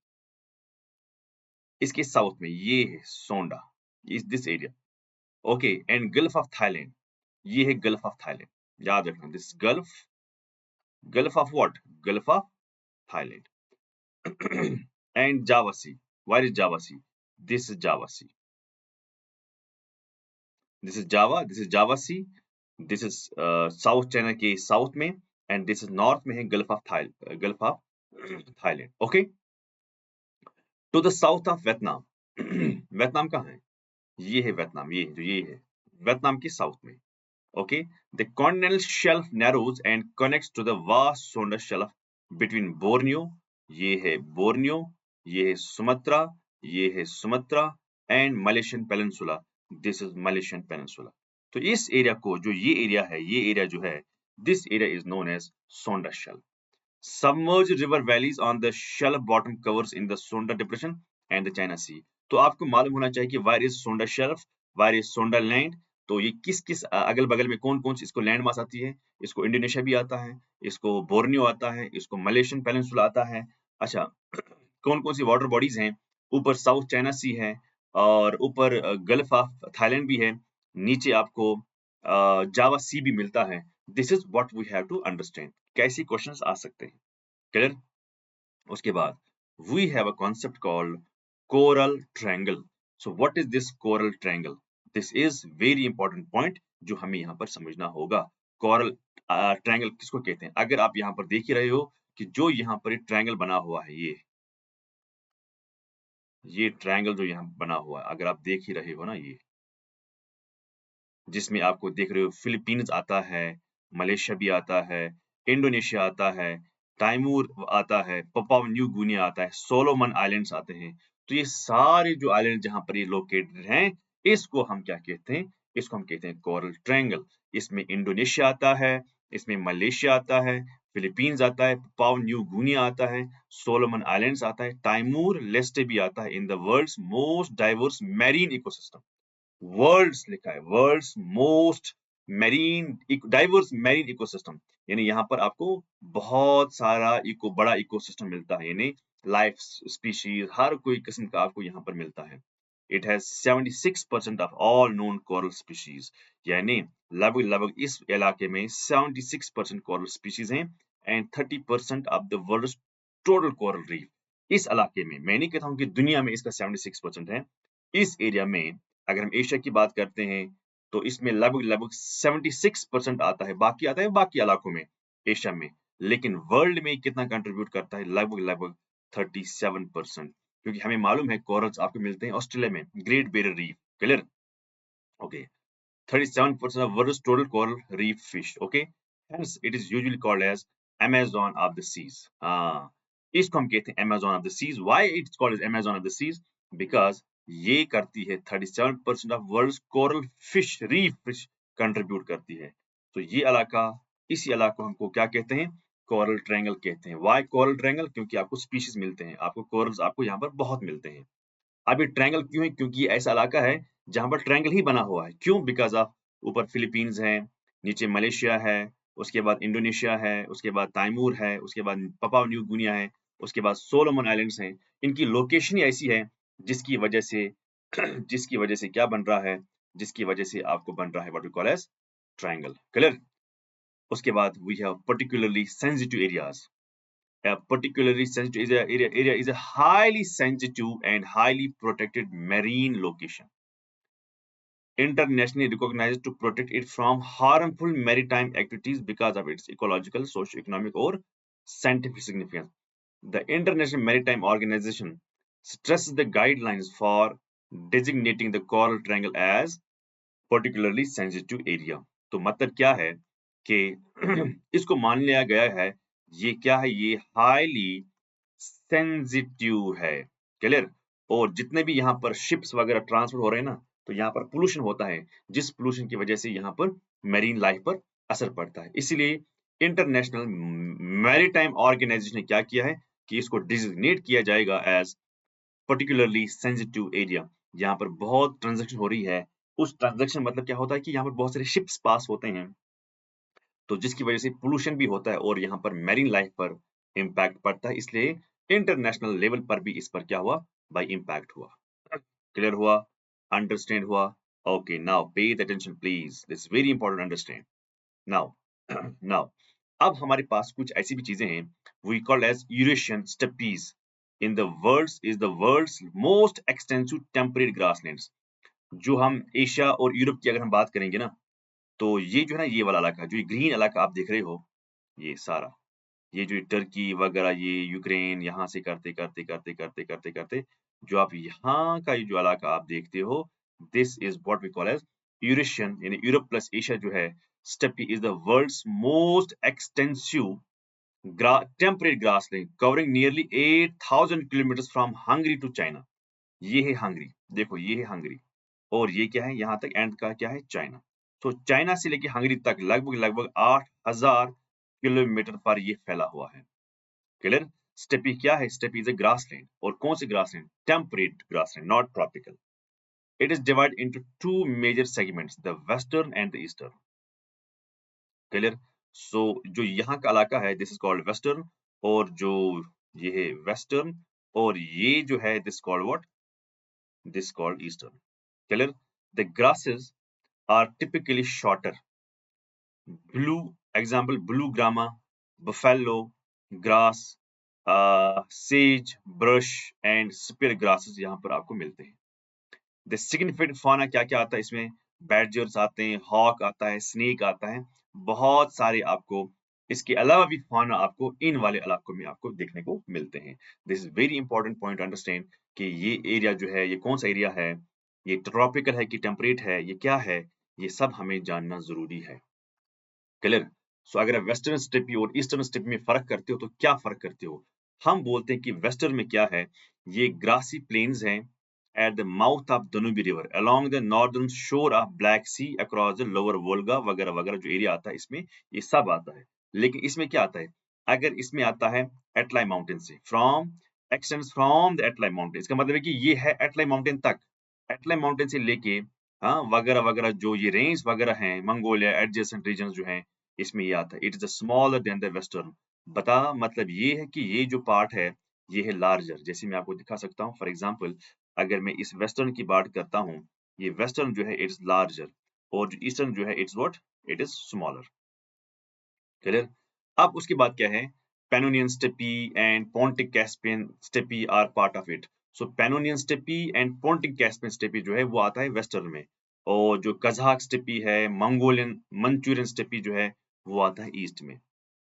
इसके साउथ में ये है सोंडा, इस this area. Okay, and gulf of Thailand, ये है गल्फ ऑफ थाईलैंड। याद रखना, this gulf, gulf of what? Gulf of Thailand. And Java sea, where is Java sea? This is Java sea. This is Java, this is Java sea. This is South China के साउथ में, एंड दिस इज नॉर्थ में है gulf of gulf of Thailand. Okay, to the south of Vietnam. Vietnam कहाँ है? ये है वियतनाम, ये है जो ये है वियतनाम के साउथ में। Okay, the continental shelf narrows and connects to the vast solar shelf between Borneo, ये है बोर्नियो, ये है सुमात्रा, ये है Sumatra and Malaysian peninsula, this is Malaysian peninsula. तो इस एरिया को, जो ये एरिया है, ये एरिया जो है, this area is known as Sunda shelf. Submerged river valleys on the shelf bottom covers in the Sonda depression and the China Sea। तो आपको मालूम होना चाहिए कि where is Sonda shelf, where is Sonda land। तो ये किस किस अगल बगल में कौन कौन सी इसको लैंड मास आती है। इसको इंडोनेशिया भी आता है, इसको बोर्नियो आता है, इसको मलेशियन पेनिनसुला आता है। अच्छा, कौन कौन सी वाटर बॉडीज हैं, ऊपर साउथ चाइना सी है, और ऊपर गल्फ ऑफ थाईलैंड भी है, नीचे आपको जावा सी भी मिलता है। This is what we have to understand. कैसे क्वेश्चंस आ सकते हैं, क्लियर। उसके बाद we have a concept called coral triangle. So what is this coral triangle? This is very important point जो हमें यहाँ पर समझना होगा। कोरल ट्रायंगल किसको कहते हैं? अगर आप यहाँ पर देख ही रहे हो कि जो यहाँ पर ट्रायंगल बना हुआ है, ये ट्रायंगल जो यहाँ बना हुआ है, अगर आप देख ही रहे हो ना, ये जिसमें आपको देख रहे हो फिलीपींस आता है, मलेशिया भी आता है, इंडोनेशिया आता है, ताइमूर आता है, पपुआ न्यू गिनिया आता है, सोलोमन आइलैंड्स आते हैं। तो ये सारे जो आइलैंड जहाँ पर ये लोकेटेड हैं, इसको हम क्या कहते हैं? इसको हम कहते हैं कोरल ट्रायंगल। इसमें इंडोनेशिया आता है, इसमें मलेशिया आता है, फिलीपींस आता है, पपुआ न्यू गिनिया आता है, सोलोमन आइलैंड्स आता है, ताइमूर लेस्टे भी आता है in the world's most diverse marine ecosystem. World's लिखा है, world's most marine diverse marine ecosystem, यानी यहाँ पर आपको बहुत सारा बड़ा इकोसिस्टम मिलता है, यानी लाइफ स्पीशीज हर कोई किस्म का आपको यहाँ पर मिलता है। It has 76% of all known coral species, यानी लगभग लगभग इस इलाके में 76% कोरल स्पीशीज हैं and 30% of the world's total coral reef. इस इलाके में, मैं नहीं कहता हूँ कि दुनिया में इसका 76% है, इस एरिया में अगर हम एशिया की बात करते हैं तो इसमें लगभग लगभग 76% आता है, बाकी आता है बाकी इलाकों में एशिया में, लेकिन वर्ल्ड में कितना कंट्रीब्यूट करता है? लगभग लगभग 37%। क्योंकि हमें मालूम है कोरल्स आपको मिलते हैं ऑस्ट्रेलिया में, great barrier reef, clear. Okay, 37% of world's total coral reef fish, okay, hence it is usually called as Amazon of the seas। इसको हम कहते हैं Amazon of the seas। Why it's called as Amazon of the seas? Because ये करती है 37% of world's coral fish, reef fish contribute करती है। तो ये इलाका, इसी इलाके को हमको क्या कहते हैं? कोरल ट्रायंगल कहते हैं। Why coral triangle? क्योंकि आपको स्पीशीज मिलते हैं, आपको कोरल्स आपको यहाँ पर बहुत मिलते हैं। अब ये ट्रायंगल क्यों है? क्योंकि ये ऐसा इलाका है जहाँ पर ट्रायंगल ही बना हुआ है। क्यों? बिकॉज़ ऑफ ऊपर फिलीपींस है, नीचे मलेशिया है, उसके बाद इंडोनेशिया है, उसके बाद ताइमूर है, उसके बाद पपुआ न्यू गिनिया है, उसके बाद सोलोमन आइलैंड्स हैं। इनकी लोकेशन ही ऐसी है जिसकी वजह से जिसकी वजह से क्या बन रहा है? जिसकी वजह से आपको बन रहा है what we call as triangle, clear? उसके बाद we have particularly sensitive areas. A particularly sensitive area is a highly sensitive and highly protected marine location, internationally recognized to protect it from harmful maritime activities because of its ecological, socio-economic, or scientific significance. The International Maritime Organization stresses the guidelines for designating the coral triangle as particularly sensitive area। तो मतलब क्या है कि इसको मान लिया गया है, ये क्या है? ये हाईली सेंसिटिव है, क्लियर। और जितने भी यहाँ पर शिप्स वगैरह ट्रांसफर हो रहे हैं ना, तो यहाँ पर पोल्यूशन होता है, जिस पोल्यूशन की वजह से यहाँ पर मैरीन लाइफ पर असर पड़ता है। इसीलिए इंटरनेशनल मैरीटाइम ऑर्गेनाइजेशन ने क्या किया है कि इसको डिजिग्नेट किया जाएगा एज पर्टिकुलरली सेंसिटिव एरिया। यहाँ पर बहुत ट्रांजैक्शन हो रही है, उस ट्रांजैक्शन मतलब क्या होता है कि यहाँ पर बहुत सारे शिप्स पास होते हैं, तो जिसकी वजह से पोल्यूशन भी होता है और यहाँ पर मैरीन लाइफ पर इम्पैक्ट पड़ता है। इसलिए इंटरनेशनल लेवल पर भी इस पर क्या हुआ? भाई इम्पैक्ट हुआ। क्लियर हुआ? अंडरस्टैंड हुआ? Okay, now pay attention please, this very important, understand now. Now अब हमारे पास कुछ ऐसी भी चीजें हैं, we called as Eurasian steppes in the world's is the world's most extensive temperate grasslands. जो हम एशिया और यूरोप की अगर हम बात करेंगे ना, तो ये जो है ना, ये वाला इलाका, जो ये ग्रीन इलाका आप देख रहे हो, ये सारा, ये जो टर्की वगैरह, ये यूक्रेन, यहाँ से करते करते करते करते करते करते जो आप यहाँ का ये जो इलाका आप देखते हो, this is what we call as Eurasian यानी यूरोप प्लस एशिया जो है steppe is the world's most extensive temperate grassland covering nearly 8,000 kilometers from Hungary to China. ये है हंगरी, देखो ये है हंगरी और ये क्या है यहाँ तक एंड का क्या है चाइना। तो चाइना से लेके हंगरी तक लगभग लगभग 8,000 किलोमीटर पर ये फैला हुआ है। क्लियर? स्टेपी क्या है? स्टेपी इज अ ग्रासलैंड और कौन सी grassland? Temperate grassland, not tropical. It is divided into two major segments, the western and the eastern. Clear? So जो यहाँ का इलाका है दिस इज कॉल्ड वेस्टर्न और जो ये है वेस्टर्न और ये जो है this called what? This called eastern. Clear? The grasses are typically shorter. Example, blue grama, buffalo grass, sage, brush and spear grasses यहाँ पर आपको मिलते हैं। द सिग्निफिकेंट fauna क्या क्या आता है इसमें? बैडजर्स आते हैं, हॉक आता है, स्नेक आता है, बहुत सारे आपको इसके अलावा भी fauna आपको इन वाले इलाकों में आपको देखने को मिलते हैं। This is very important point two understand कि ये एरिया जो है ये कौन सा एरिया है, ये ट्रॉपिकल है कि टेम्परेट है, ये क्या है, ये सब हमें जानना जरूरी है। क्लियर? सो अगर आप वेस्टर्न स्टेपी और ईस्टर्न स्टेपी में फर्क करते हो तो क्या फर्क करते हो? हम बोलते हैं कि वेस्टर्न में क्या है, ये ग्रासी प्लेन्स हैं at the mouth of Danube river along the northern shore of Black Sea across the lower Volga वगैरह वगैरह जो एरिया आता है इसमें ये सब आता है। लेकिन इसमें क्या आता है? अगर इसमें आता है एटलाई माउंटेन से, फ्रॉम एक्सटेंड्स फ्रॉम द एटलाई माउंटेन, इसका मतलब है कि ये है एटलाई माउंटेन तक, एटलाई माउंटेन से लेके हाँ वगैरह वगैरह जो ये रेंज वगैरह हैं, मंगोलिया एडजेसेंट रीजन जो हैं, इसमें ये आता है। It is smaller than the western. बता मतलब ये है कि ये जो पार्ट है ये है लार्जर। जैसे मैं आपको दिखा सकता हूँ, फॉर एग्जाम्पल अगर मैं इस वेस्टर्न की बात करता हूँ, ये वेस्टर्न जो है इट्स लार्जर और जो ईस्टर्न जो है it's what? It is smaller. Clear? अब उसके बाद क्या है? Pannonian steppe and Pontic Caspian steppe are part of it. So Pannonian steppe and Pontic Caspian steppe जो है वो आता है वेस्टर्न में और जो कजाक स्टेपी है, मंगोलियन मंचूरियन स्टेपी जो है वो आता है ईस्ट में।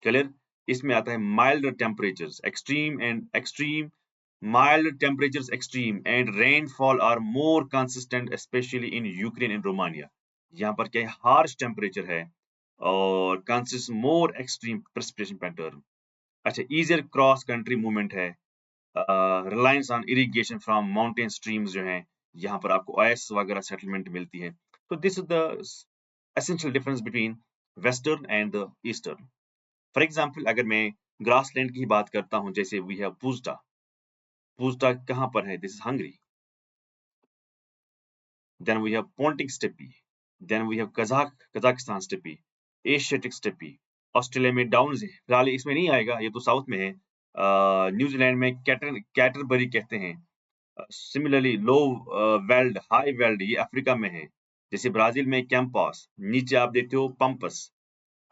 क्लियर? इसमें आता है mild temperatures extreme mild temperatures extreme and rainfall are more consistent especially in Ukraine and Romania। यहाँ पर क्या है? harsh temperature है और consists more extreme precipitation pattern। अच्छा, easier cross country movement है, reliance on irrigation from mountain streams जो है, यहाँ पर आपको oasis वगैरह settlement मिलती है। तो this is the essential difference between western and the eastern। For example अगर मैं grassland की बात करता हूँ, जैसे we have Puzda। पूजता कहाँ पर है? This is Hungary. Then we have Pontic steppe, then we have Kazakhstan steppe, Asiatic steppe. Australia में डाउन है, फिलहाल इसमें नहीं आएगा, ये तो साउथ में है। न्यूजीलैंड में कैटरबरी कहते हैं। सिमिलरली लो वेल्ड, हाई वेल्ड ये अफ्रीका में है। जैसे ब्राजील में कैंपस, नीचे आप देखते हो पंपस।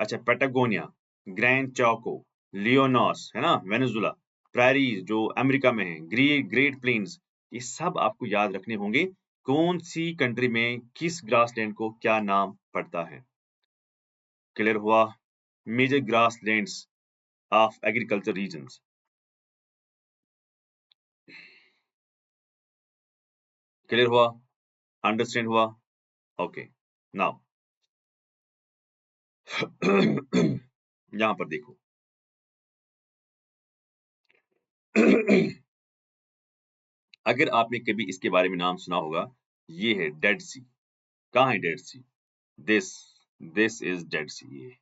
अच्छा, पेटागोनिया, ग्रैंड चाको, लियोनॉस है ना वेनेजुला, प्रेरीज जो अमेरिका में है, ग्रेट प्लेन्स, ये सब आपको याद रखने होंगे कौन सी कंट्री में किस ग्रासलैंड को क्या नाम पड़ता है। क्लियर हुआ? Major grasslands of agriculture regions. Clear हुआ? अंडरस्टैंड हुआ? ओके, नाउ यहां पर देखो अगर आपने कभी इसके बारे में नाम सुना होगा, ये है डेड सी। कहाँ है dead sea? This this is dead sea. ये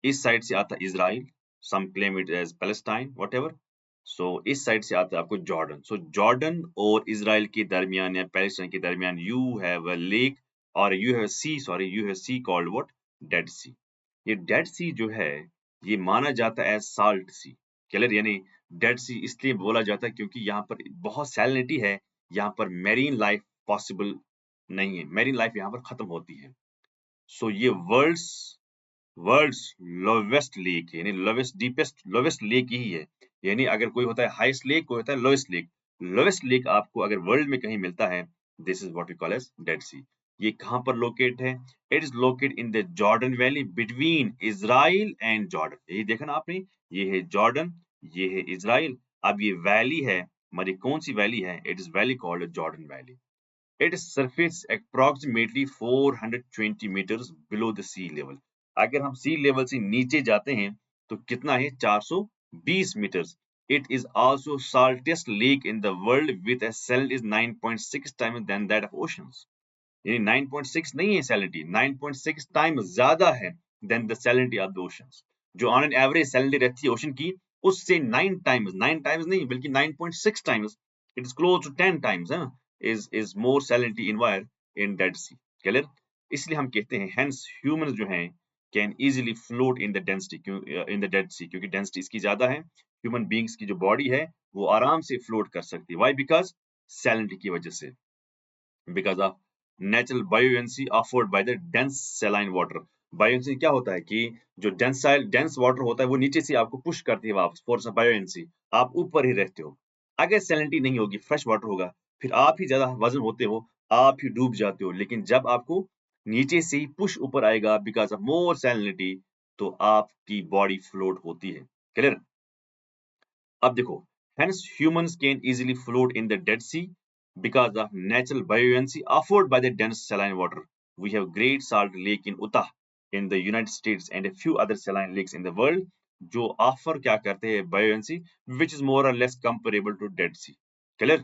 इस साइड से आता है Israel, some claim it as Palestine whatever. So इस साइड से आता है आपको जॉर्डन। सो जॉर्डन और इजराइल के दरमियान या पैलेस्टाइन के दरमियान यू हैव अ लेक और you have sea, sorry you have sea called what? Dead sea. ये डेड सी जो है ये माना जाता है एज साल्ट सी। क्लियर? यानी डेड सी इसलिए बोला जाता है क्योंकि यहाँ पर बहुत सैलिनिटी है, यहाँ पर मैरीन लाइफ पॉसिबल नहीं है, मैरीन लाइफ यहाँ पर खत्म होती है। सो ये वर्ल्ड्स लोवेस्ट लेक है, यानी लोवेस्ट डीपेस्ट लोवेस्ट लेक यही है। यानी अगर कोई होता है हाईएस्ट लेक, कोई होता है लोवेस्ट लेक। लोवेस्ट लेक आपको अगर वर्ल्ड में कहीं मिलता है, this is what we call as dead sea. ये कहाँ पर लोकेट है? It is locate in the Jordan valley between Israel and Jordan. यही देखा ना आपने, ये है जॉर्डन, ये है इजराइल। अब ये वैली है, हमारी कौन सी वैली है? It is valley called Jordan valley. Its surface approximately 420 meters below the sea level. अगर हम सी लेवल से नीचे जाते हैं तो कितना है 420 metres. It is also saltiest lake in the world with a salinity is 9.6 times than that of oceans. यानी 9.6 नहीं है salinity, 9.6 times ज्यादा है than the salinity of the oceans. जो on an average salinity रहती है ओशन की उससे 9 times नहीं बल्कि 9.6 times, it is close to 10 times is more salinity in where in Dead Sea. Clear? इसलिए हम कहते हैं hence humans जो हैं can easily float in the density in the Dead Sea क्योंकि density इसकी ज्यादा है. Human beings की जो body है वो आराम से float कर सकती है. Why? Because salinity की वजह से. Because of natural buoyancy offered by the dense saline water. Buoyancy क्या होता है कि जो dense water होता है वो नीचे से आपको पुश करती है वापस. force of buoyancy, आप ऊपर ही रहते हो. अगर salinity नहीं होगी, fresh water होगा, फिर आप ही ज्यादा वजन होते हो, आप ही डूब जाते हो. लेकिन जब आपको नीचे से ही पुश ऊपर आएगा because of more salinity, तो आपकी body float होती है. Clear? अब देखो, hence humans can easily float in the Dead Sea because of natural buoyancy offered by the dense saline water. We have Great Salt Lake in Utah in the United States and a few other saline lakes in the world जो offer क्या करते हैं buoyancy which is more or less comparable to Dead Sea. Clear?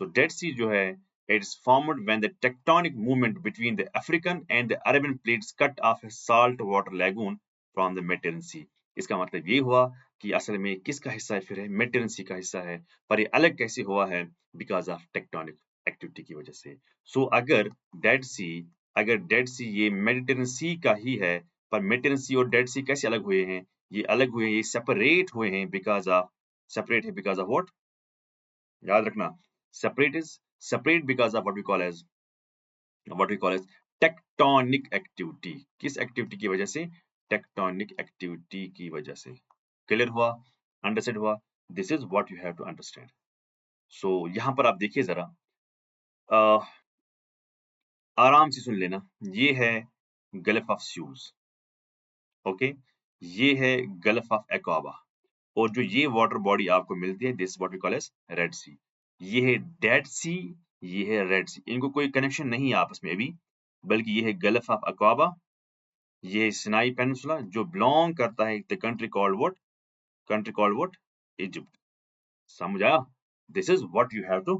So Dead Sea जो है it is formed when the tectonic movement between the African and the Arabian plates cut off a salt water lagoon from the Mediterranean Sea. इसका मतलब ये हुआ कि असल में किसका हिस्सा है फिर है मेडिटेरेनियन सी का हिस्सा है पर ये अलग कैसे हुआ है बिकॉज ऑफ टेक्टोनिक एक्टिविटी की वजह से. सो अगर डेड सी ये मेडिटेरेनियन सी का ही है पर मेडिटेरेनियन सी और डेड सी कैसे अलग हुए हैं, ये अलग हुए हैं, ये सेपरेट हुए हैं बिकॉज ऑफ सेपरेट है बिकॉज ऑफ व्हाट, याद रखना separate because of what we call as tectonic activity. किस एक्टिविटी की वजह से? टेक्टोनिक एक्टिविटी की वजह से. क्लियर हुआ? अंडरस्टैंड हुआ? This is what you have to understand. So यहां पर आप देखिए जरा, आराम से सुन लेना. ये है गल्फ ऑफ सूज, ओके, ये है गल्फ ऑफ एक्वाबा, और जो ये वाटर बॉडी आपको मिलती है this what we call as red sea. ये है डेड सी, ये है रेड सी. इनको कोई कनेक्शन नहीं है आपस में अभी, बल्कि ये है गल्फ ऑफ एक्वाबा, ये है सिनाई पेनिनसुला जो बिलोंग करता है the country called what, Egypt. समझ आया? This is what you have to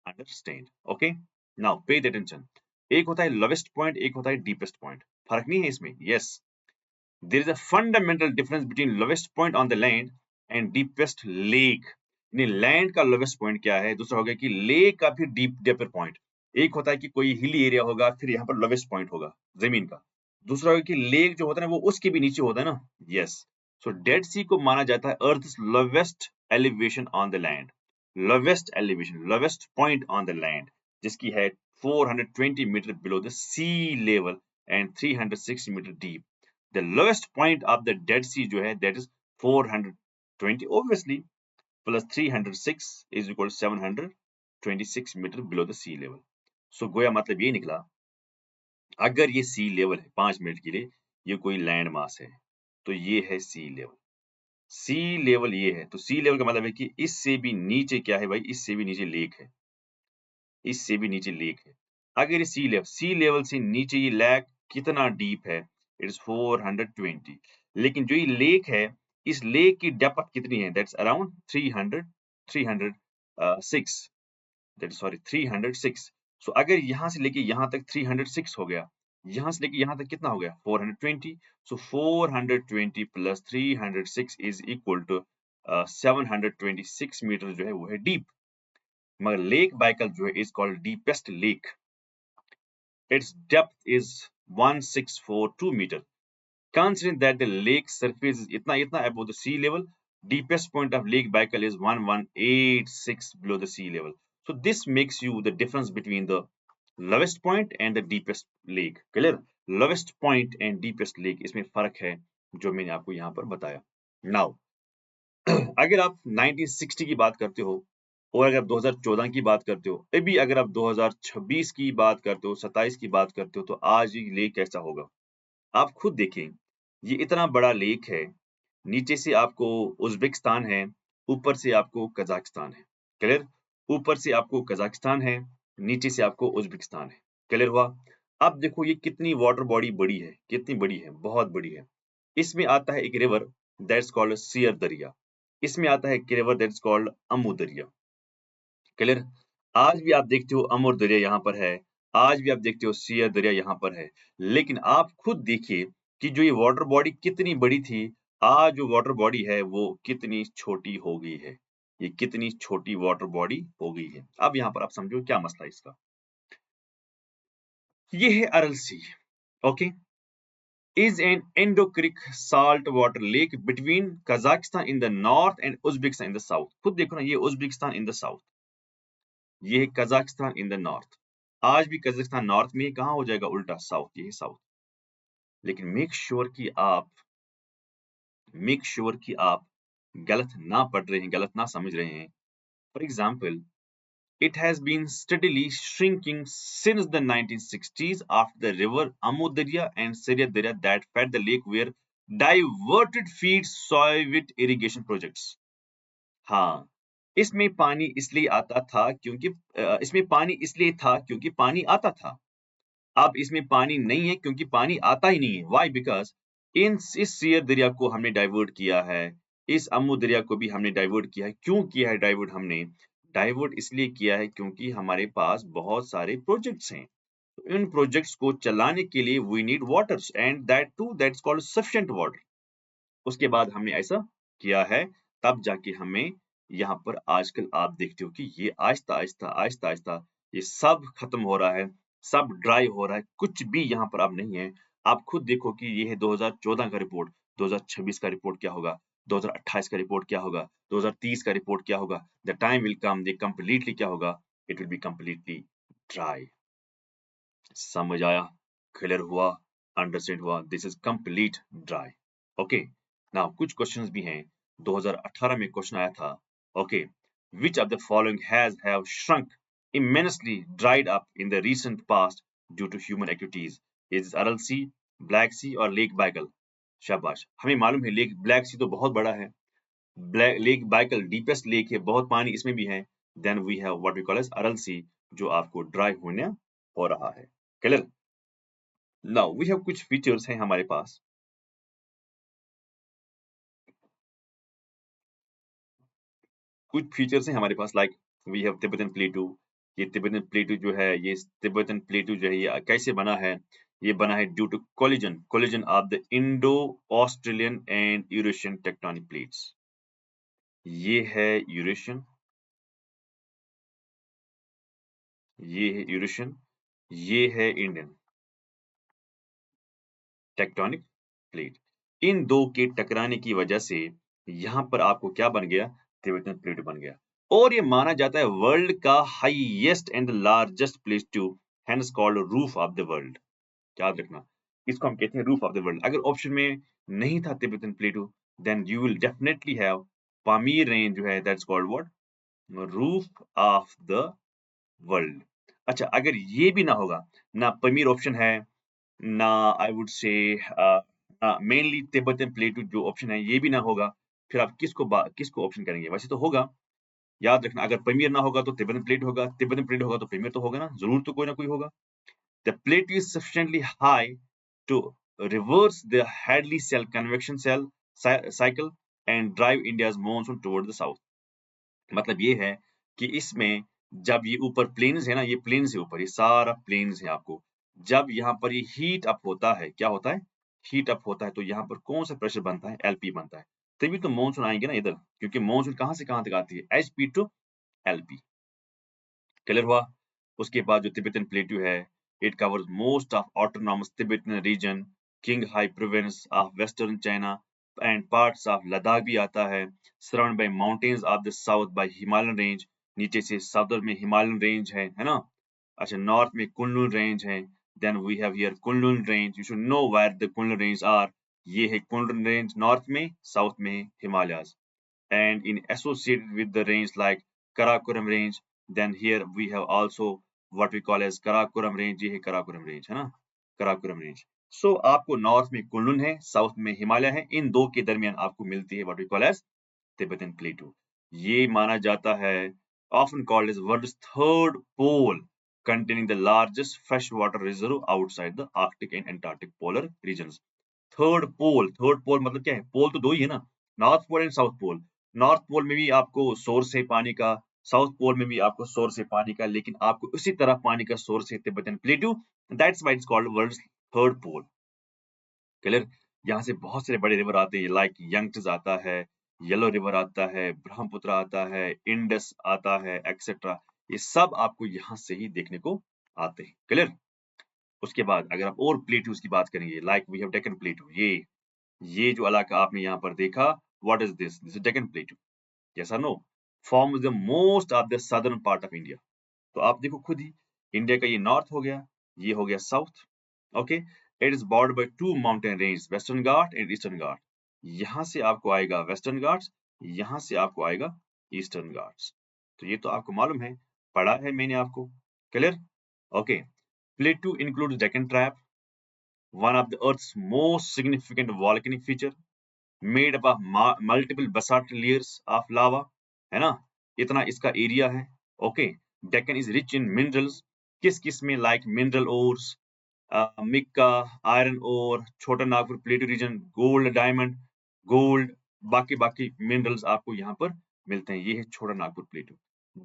understand. Okay, now pay attention. एक होता है लोवेस्ट पॉइंट, एक होता है डीपेस्ट पॉइंट. फर्क नहीं है इसमें. Yes, there is a fundamental difference between lowest point on the land and deepest lake. Land का लोवेस्ट पॉइंट क्या है, दूसरा हो गया कि लेक का फिर डीपर पॉइंट. एक होता है कि कोई हिली एरिया होगा फिर यहाँ पर लोवेस्ट पॉइंट होगा जमीन का, दूसरा होगा कि लेक जो होता है ना वो उसके भी नीचे होता है ना. यस, सो डेड सी को माना जाता है earth lowest elevation on the land, lowest point on the land, जिसकी है 420 metre below the sea level and 360 metre deep. The lowest point of the Dead Sea जो है that is 420 obviously plus 306 is equal to 726 metre below the sea level. So गोया मतलब ये निकला, अगर ये सी लेवल है 5 मिनट के लिए, ये कोई लैंड मास है, तो ये है सी लेवल. सी लेवल ये है, तो सी लेवल का मतलब है कि इससे भी नीचे क्या है भाई, इससे भी नीचे लेक है, इससे भी नीचे लेक है. अगर सी लेवल से नीचे ये लेक कितना डीप है, इट इज 420. लेकिन जो ये लेक है, इस लेक की डेप्थ कितनी है, दैट्स अराउंड 306. सो अगर यहां से लेके यहां तक 306 हो गया, यहां से लेके यहां तक कितना हो गया 420. So 420 plus 306 is equal to 726 metre जो है वो है डीप. मगर लेक बाइकल जो है is called deepest lake. Its depth is 1642 metre. Considering that the lake surface is itna above the sea level, deepest point of Lake Baikal is 1186 below the sea level. So this makes you the difference between the lowest point and the deepest lake. Clear? Lowest point and deepest lake इसमें फर्क है जो मैंने आपको यहाँ पर बताया. Now, अगर आप 1960 की बात करते हो और अगर 2014 की बात करते हो, अभी अगर आप 2026 की बात करते हो, 27 की बात करते हो, तो आज ये लेक कैसा होगा आप खुद देखें. ये इतना बड़ा लेक है, नीचे से आपको उज्बेकिस्तान है, ऊपर से आपको कजाकिस्तान है. क्लियर? ऊपर से आपको कजाकिस्तान है नीचे से आपको उज्बेकिस्तान है। क्लियर हुआ? अब देखो ये कितनी वाटर बॉडी बड़ी है, कितनी बड़ी है, बहुत बड़ी है। इसमें आता है एक रिवर दैट्स कॉल्ड सियर दरिया। इसमें आता है एक रिवर दैट्स कॉल्ड अमू दरिया। क्लियर? आज भी आप देखते हो अमूर दरिया यहाँ पर है, आज भी आप देखते हो सियर दरिया यहाँ पर है। लेकिन आप खुद देखिए कि जो ये वाटर बॉडी कितनी बड़ी थी, आज जो वाटर बॉडी है वो कितनी छोटी हो गई है। ये कितनी छोटी वाटर बॉडी हो गई है। अब यहाँ पर आप समझो क्या मसला है इसका। ये है अरल सी, okay, is an Indo-Creek saltwater lake between Kazakhstan in the north and Uzbekistan in the south. खुद देखो ना, ये उज्बेकिस्तान इन द साउथ, ये है कजाकिस्तान इन द नॉर्थ। आज भी कजाकिस्तान नॉर्थ में ही, कहाँ हो जाएगा उल्टा साउथ, ये है साउथ। लेकिन मेक श्योर कि आप गलत ना पढ़ रहे हैं, गलत ना समझ रहे हैं। For example, it has been steadily shrinking since the 1960s after the river Amu Darya and Syria Darya that fed the lake were diverted feed soil irrigation projects. हाँ, इसमें पानी इसलिए आता था क्योंकि इसमें पानी इसलिए था क्योंकि पानी आता था। अब इसमें पानी नहीं है क्योंकि पानी आता ही नहीं है। Why? Because इस सियर दरिया को हमने डाइवर्ट किया है, इस अमू दरिया को भी हमने डाइवर्ट किया है। क्यों किया है डाइवर्ट हमने? डाइवर्ट इसलिए किया है क्योंकि हमारे पास बहुत सारे प्रोजेक्ट्स हैं। तो इन प्रोजेक्ट्स को चलाने के लिए we need waters and that too that's called sufficient water. उसके बाद हमने ऐसा किया है, तब जाके हमें यहाँ पर आजकल आप देखते हो कि ये आहिस्ता-आहिस्ता ये सब खत्म हो रहा है, सब ड्राई हो रहा है, कुछ भी यहाँ पर अब नहीं है। आप खुद देखो कि ये है 2014 का रिपोर्ट, 2026 का रिपोर्ट क्या होगा, 2028 का रिपोर्ट क्या होगा, 2030 का रिपोर्ट क्या होगा। द टाइम विल कम, ये कंप्लीटली क्या होगा, it will be completely dry. समझ आया? क्लियर हुआ? अंडरस्टैंड हुआ? This is complete dry. Okay, now कुछ क्वेश्चंस भी हैं। 2018 में क्वेश्चन आया था, okay, which of the following has have shrunk immensely dried up in the recent past due to human activities? Is Aral Sea, Black Sea और लेक बाइकल? शाबाश, हमें मालूम है लेक ब्लैक सी तो बहुत बड़ा है, लेक बाइकल डीपेस्ट लेक है, बहुत पानी इसमें भी है। Then we have what we call as Aral sea, जो आपको ड्राई होने हो रहा है। क्लियर? नाउ वी हैव कुछ फीचर्स हैं हमारे पास। कुछ फीचर्स हैं हमारे पास, like we have Tibetan plateau. ये तिब्बतन प्लेटू जो है, ये तिब्बतन प्लेटू जो है ये कैसे बना है? ये बना है due to collision of the Indo Australian and Eurasian tectonic plates. ये है यूरेशियन, ये है यूरेशियन, ये है इंडियन टेक्टोनिक प्लेट। इन दो के टकराने की वजह से यहाँ पर आपको क्या बन गया? तिब्बतन प्लेट बन गया। और ये माना जाता है वर्ल्ड का highest and largest place too, hence called roof of the world. याद रखना, इसको हम कहते हैं रूफ ऑफ द वर्ल्ड। अगर ऑप्शन में नहीं था Tibetan plateau, then you will definitely have Pamir range जो है, that's called what? Roof of the world. अच्छा, अगर ये भी ना होगा, ना पमीर ऑप्शन है, ना आई वुड से मेनली तिब्बतन प्लेटू जो ऑप्शन है ये भी ना होगा, फिर आप किसको ऑप्शन करेंगे? वैसे तो होगा, याद रखना, अगर पमीर ना होगा तो तिब्बतन प्लेट होगा, तिब्बतन प्लेट होगा तो पमीर तो होगा ना, जरूर तो कोई ना कोई होगा। The plate is sufficiently high to reverse the Hadley cell convection cell cycle and drive India's monsoon toward the south। मतलब ये है कि इसमें जब ये ऊपर प्लेन्स है ना, ये प्लेन्स है ऊपर, ये सारा प्लेन्स है आपको, जब यहाँ पर ये हीट अप होता है, क्या होता है? हीट अप होता है, तो यहाँ पर कौन सा प्रेशर बनता है? एलपी बनता है। तभी तो मानसून आएंगे ना इधर, क्योंकि मानसून कहाँ से कहाँ तक आती है? HP two LP. क्लियर हुआ? उसके बाद जो तिब्बतन प्लेट्यू है, it covers most of autonomous Tibetan region, Qinghai province of western China and parts of Ladakh भी आता है, surround by mountains of the south by Himalayan range. नीचे से साउदर्न में हिमालयन रेंज है ना? अच्छा, नॉर्थ में कुनलुन रेंज है। Then we have here Kunlun range, you should know where the Kunlun range are. ये है कुनलुन रेंज नॉर्थ में, साउथ में Himalayas, and in associated with the range like Karakoram range, then here we have also what we call as Karakoram range। ये है Karakoram range, है ना? Karakoram range। So आपको नॉर्थ में कुनलुन है, साउथ में हिमालय है, इन दो के दरमियान आपको मिलती है what we call as Tibetan Plateau। ये माना जाता है often called as world's third pole। containing the largest freshwater reserve outside the Arctic and Antarctic polar regions. Third pole मतलब क्या है? पोल तो दो ही है ना, north pole and south pole. North pole में भी आपको सोर्स है पानी का, साउथ पोल में भी आपको सोर्स है पानी का, लेकिन आपको उसी तरह पानी का सोर्स है Tibetan plateau, that's why it's called world's third pole. Clear? यहाँ से बहुत सारे बड़े रिवर आते हैं, लाइक यंगट्स आता है, येलो रिवर आता है, ब्रह्मपुत्र आता है, इंडस आता है, एक्सेट्रा। ये सब आपको यहाँ से ही देखने को आते हैं। क्लियर? उसके बाद अगर आप और प्लेटूज की बात करेंगे, like we have Deccan plateau, ये जो इलाका आपने यहाँ पर देखा, what is this? This is Deccan plateau. Yes और no? Forms the most of the southern part of India. तो आप देखो खुद ही, इंडिया का ये नॉर्थ हो गया, ये हो गया south. Okay, it is bordered by two mountain range, western Ghat and eastern Ghat. यहाँ से आपको आएगा वेस्टर्न घाट्स, यहाँ से आपको आएगा ईस्टर्न घाट्स। तो ये तो आपको मालूम है, पढ़ा है मैंने आपको। Clear? Okay, प्लेटू includes Deccan trap, one of the Earth's most significant volcanic feature, made up of multiple basalt layers of lava, है ना? इतना इसका एरिया है। Okay, Deccan is rich in minerals, किस किस में? Like mineral ores, mica, iron ore, Chota Nagpur plateau region, gold, diamond, gold, बाकी बाकी मिनरल्स आपको यहाँ पर मिलते हैं। ये है छोटा नागपुर प्लेटू,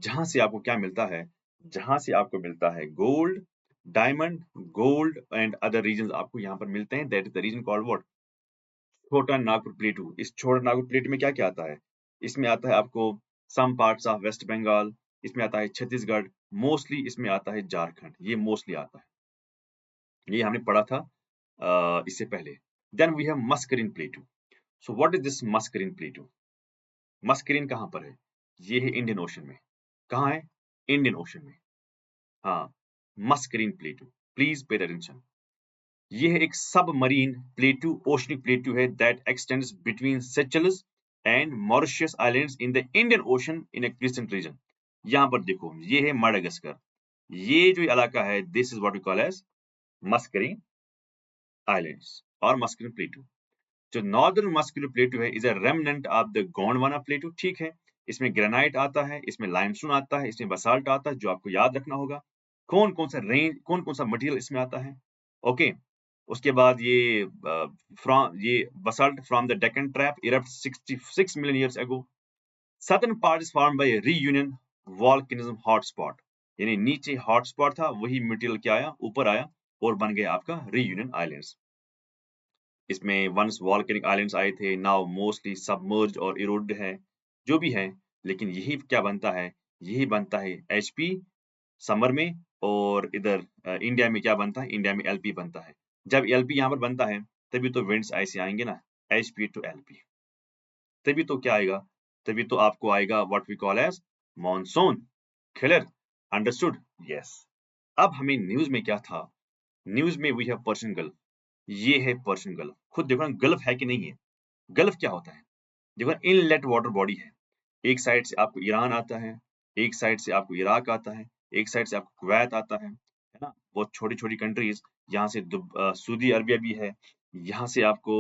जहां से आपको क्या मिलता है? जहां से आपको मिलता है gold, diamond, gold and other region आपको यहाँ पर मिलते हैं। That is the region called what? Chota Nagpur प्लेटू। इस छोटा नागपुर प्लेटू में क्या क्या आता है? इसमें आता है आपको some parts of West Bengal, इसमें आता है छत्तीसगढ़, मोस्टली इसमें आता है झारखंड, ये मोस्टली आता है। ये हमने पढ़ा था इससे पहले। Then we have Mascarene plateau. So what is this Mascarene plateau? Mascarene कहाँ पर है? ये है इंडियन ओशन में। कहाँ है? इंडियन ओशन में। हाँ, Mascarene plateau, please pay attention. ये है एक सबमरीन प्लेटू, ओशनिक प्लेटू है, that extends between Seychelles and Mauritius islands in the Indian ocean in a crescent region. यहाँ पर देखो, ये है माडागास्कर, ये जो इलाका है, this is what we call as Mascarene islands और मस्करीन प्लेटू। जो नॉर्दर्न मस्कुलर प्लेटू है is a remnant of the Gondwana plateau. ठीक है, इसमें ग्रेनाइट आता है, इसमें लाइमस्टोन आता है, इसमें बसाल्ट आता है, जो आपको याद रखना होगा। कौन कौन सा रेंज, कौन कौन सा मटेरियल इसमें आता है? ओके, उसके बाद ये basalt from the Deccan trap erupt 66 million years ago. Southern part is formed by reunion volcanism hotspot, यानी नीचे हॉटस्पॉट था, वही मटेरियल क्या आया, ऊपर आया और बन गया आपका रीयूनियन आइलैंड्स। इसमें वंस वॉल्केनिक आइलैंड्स आए थे, नाउ मोस्टली सबमर्ज्ड और इरोड है, जो भी है, लेकिन यही क्या बनता है? यही बनता है एचपी समर में, और इधर इंडिया में क्या बनता है? इंडिया में एलपी बनता है। जब एलपी यहाँ पर बनता है, तभी तो विंड्स ऐसे आएंगे ना, एचपी टू एलपी, तभी तो क्या आएगा? तभी तो आपको आएगा what we call as monsoon. Clear? Understood? Yes. अब हमें न्यूज में क्या था? न्यूज में वी हैव पर्शियन गल्फ। ये है पर्शियन गल्फ, खुद देखो ना गल्फ है कि नहीं है। गल्फ क्या होता है? देखो, इनलेट वाटर बॉडी है, एक साइड से आपको ईरान आता है, एक साइड से आपको इराक आता है, एक साइड से आपको कुवैत आता है ना, बहुत छोटी छोटी कंट्रीज। यहाँ से सऊदी अरबिया भी है, यहाँ से आपको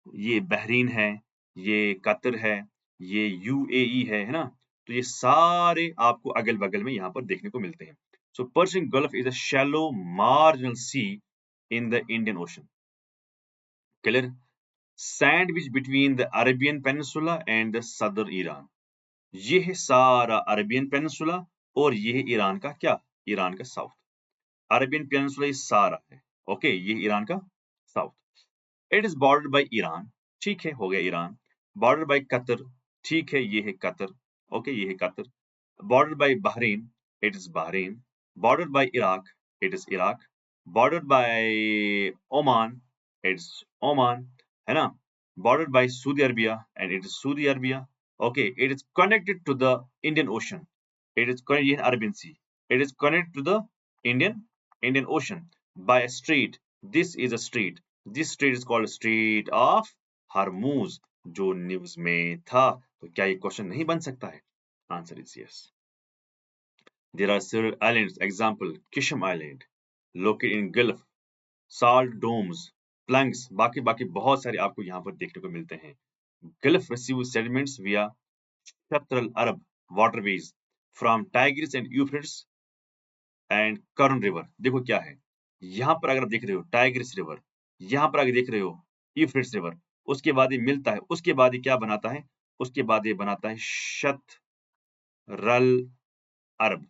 ये बहरीन है, ये कतर है, ये यूएई है ना। तो ये सारे आपको अगल बगल में यहाँ पर देखने को मिलते हैं। So Persian gulf is a shallow marginal sea in the Indian Ocean. Clear? Sandwich between the Arabian Peninsula and the southern Iran. ये है सारा अरेबियन पेनिनसुला, और ये है ईरान का क्या? ईरान का साउथ। अरेबियन पेनिनसुला ये सारा है, ओके, ये ईरान का south. It is bordered by Iran, ठीक है, हो गया ईरान। बॉर्डर बाय कतर, ठीक है, ये है कतर, ओके, ये है Qatar. Border by Bahrain, it is Bahrain. Border by Iraq, it is Iraq. Border by Oman, it's Oman, है ना। Border by Saudi Arabia, and it is Saudi Arabia, okay. It is connected to the Indian Ocean, it is connected Arabian Sea, it is connected to the Indian Ocean by a strait. This is a strait. This strait is called Strait of Hormuz, जो न्यूज में था। तो क्या ये क्वेश्चन नहीं बन सकता है? Answer is yes. There are several islands. Example: Kisham Island, located in Gulf, Salt Domes, Planks. बाकी बाकी बहुत सारे आपको यहाँ पर देखने को मिलते हैं। Gulf receives sediments via Shatral Arab waterways from Tigris and Euphrates and Karun river. देखो क्या है, यहाँ पर अगर आप देख रहे हो टाइग्रिस रिवर, यहाँ पर अगर देख रहे हो यूफ्रेट्स रिवर, उसके बाद ये मिलता है, उसके बाद ये क्या बनाता है, उसके बाद ये बनाता है शतरल अरब।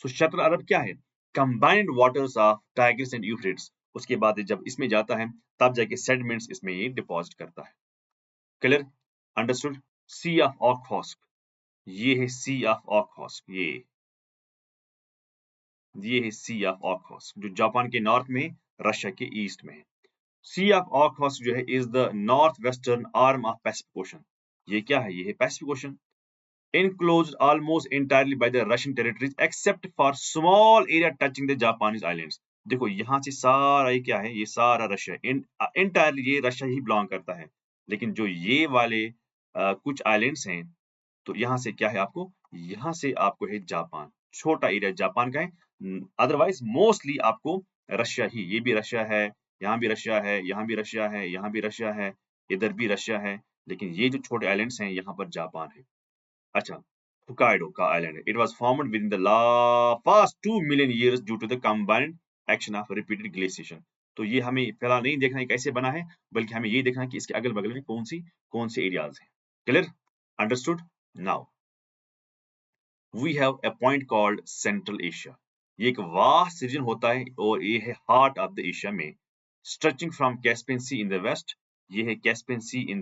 सो शतरल अरब क्या है, combined waters of Tigris and Euphrates. उसके बाद ये जब इसमें जाता है तब जाके सेडिमेंट्स इसमें ये डिपॉजिट करता है। Clear, understood. सी ऑफ ऑखोस्क, ये है सी ऑफ ऑखोस्क, ये है सी ऑफ ऑखोस्क जो जापान के नॉर्थ में, रशिया के ईस्ट में है। सी ऑफ ऑखोस्क जो है is the north western arm of Pacific ocean. ये क्या है, ये है Pacific ocean, enclosed almost entirely by the Russian territories except for small area touching the Japanese islands। देखो यहाँ से सारा ये क्या है, ये सारा रशिया, entirely ये रशिया ही बिलोंग करता है, लेकिन जो ये वाले कुछ आइलैंड्स हैं, तो यहाँ से क्या है आपको, यहाँ से आपको है जापान, छोटा एरिया जापान का है। अदरवाइज मोस्टली आपको रशिया ही, ये भी रशिया है, यहाँ भी रशिया है, यहाँ भी रशिया है, यहाँ भी रशिया है, इधर भी रशिया है, लेकिन ये जो छोटे आइलैंड्स हैं यहाँ पर जापान है। अच्छा, Hokkaido का आइलैंड है। It was formed within the past 2 million years due to the combined action of repeated glaciation। तो ये हमें फिलहाल नहीं देखना है कैसे बना है, बल्कि हमें ये देखना है कि इसके अगल-बगल में कौन से एरियाज हैं। Clear, understood. Now we have a point called Central Asia. ये एक वास्ट रीजन होता है और ये है हार्ट ऑफ द एशिया में, stretching from Caspian Sea in the west, ये है Caspian Sea in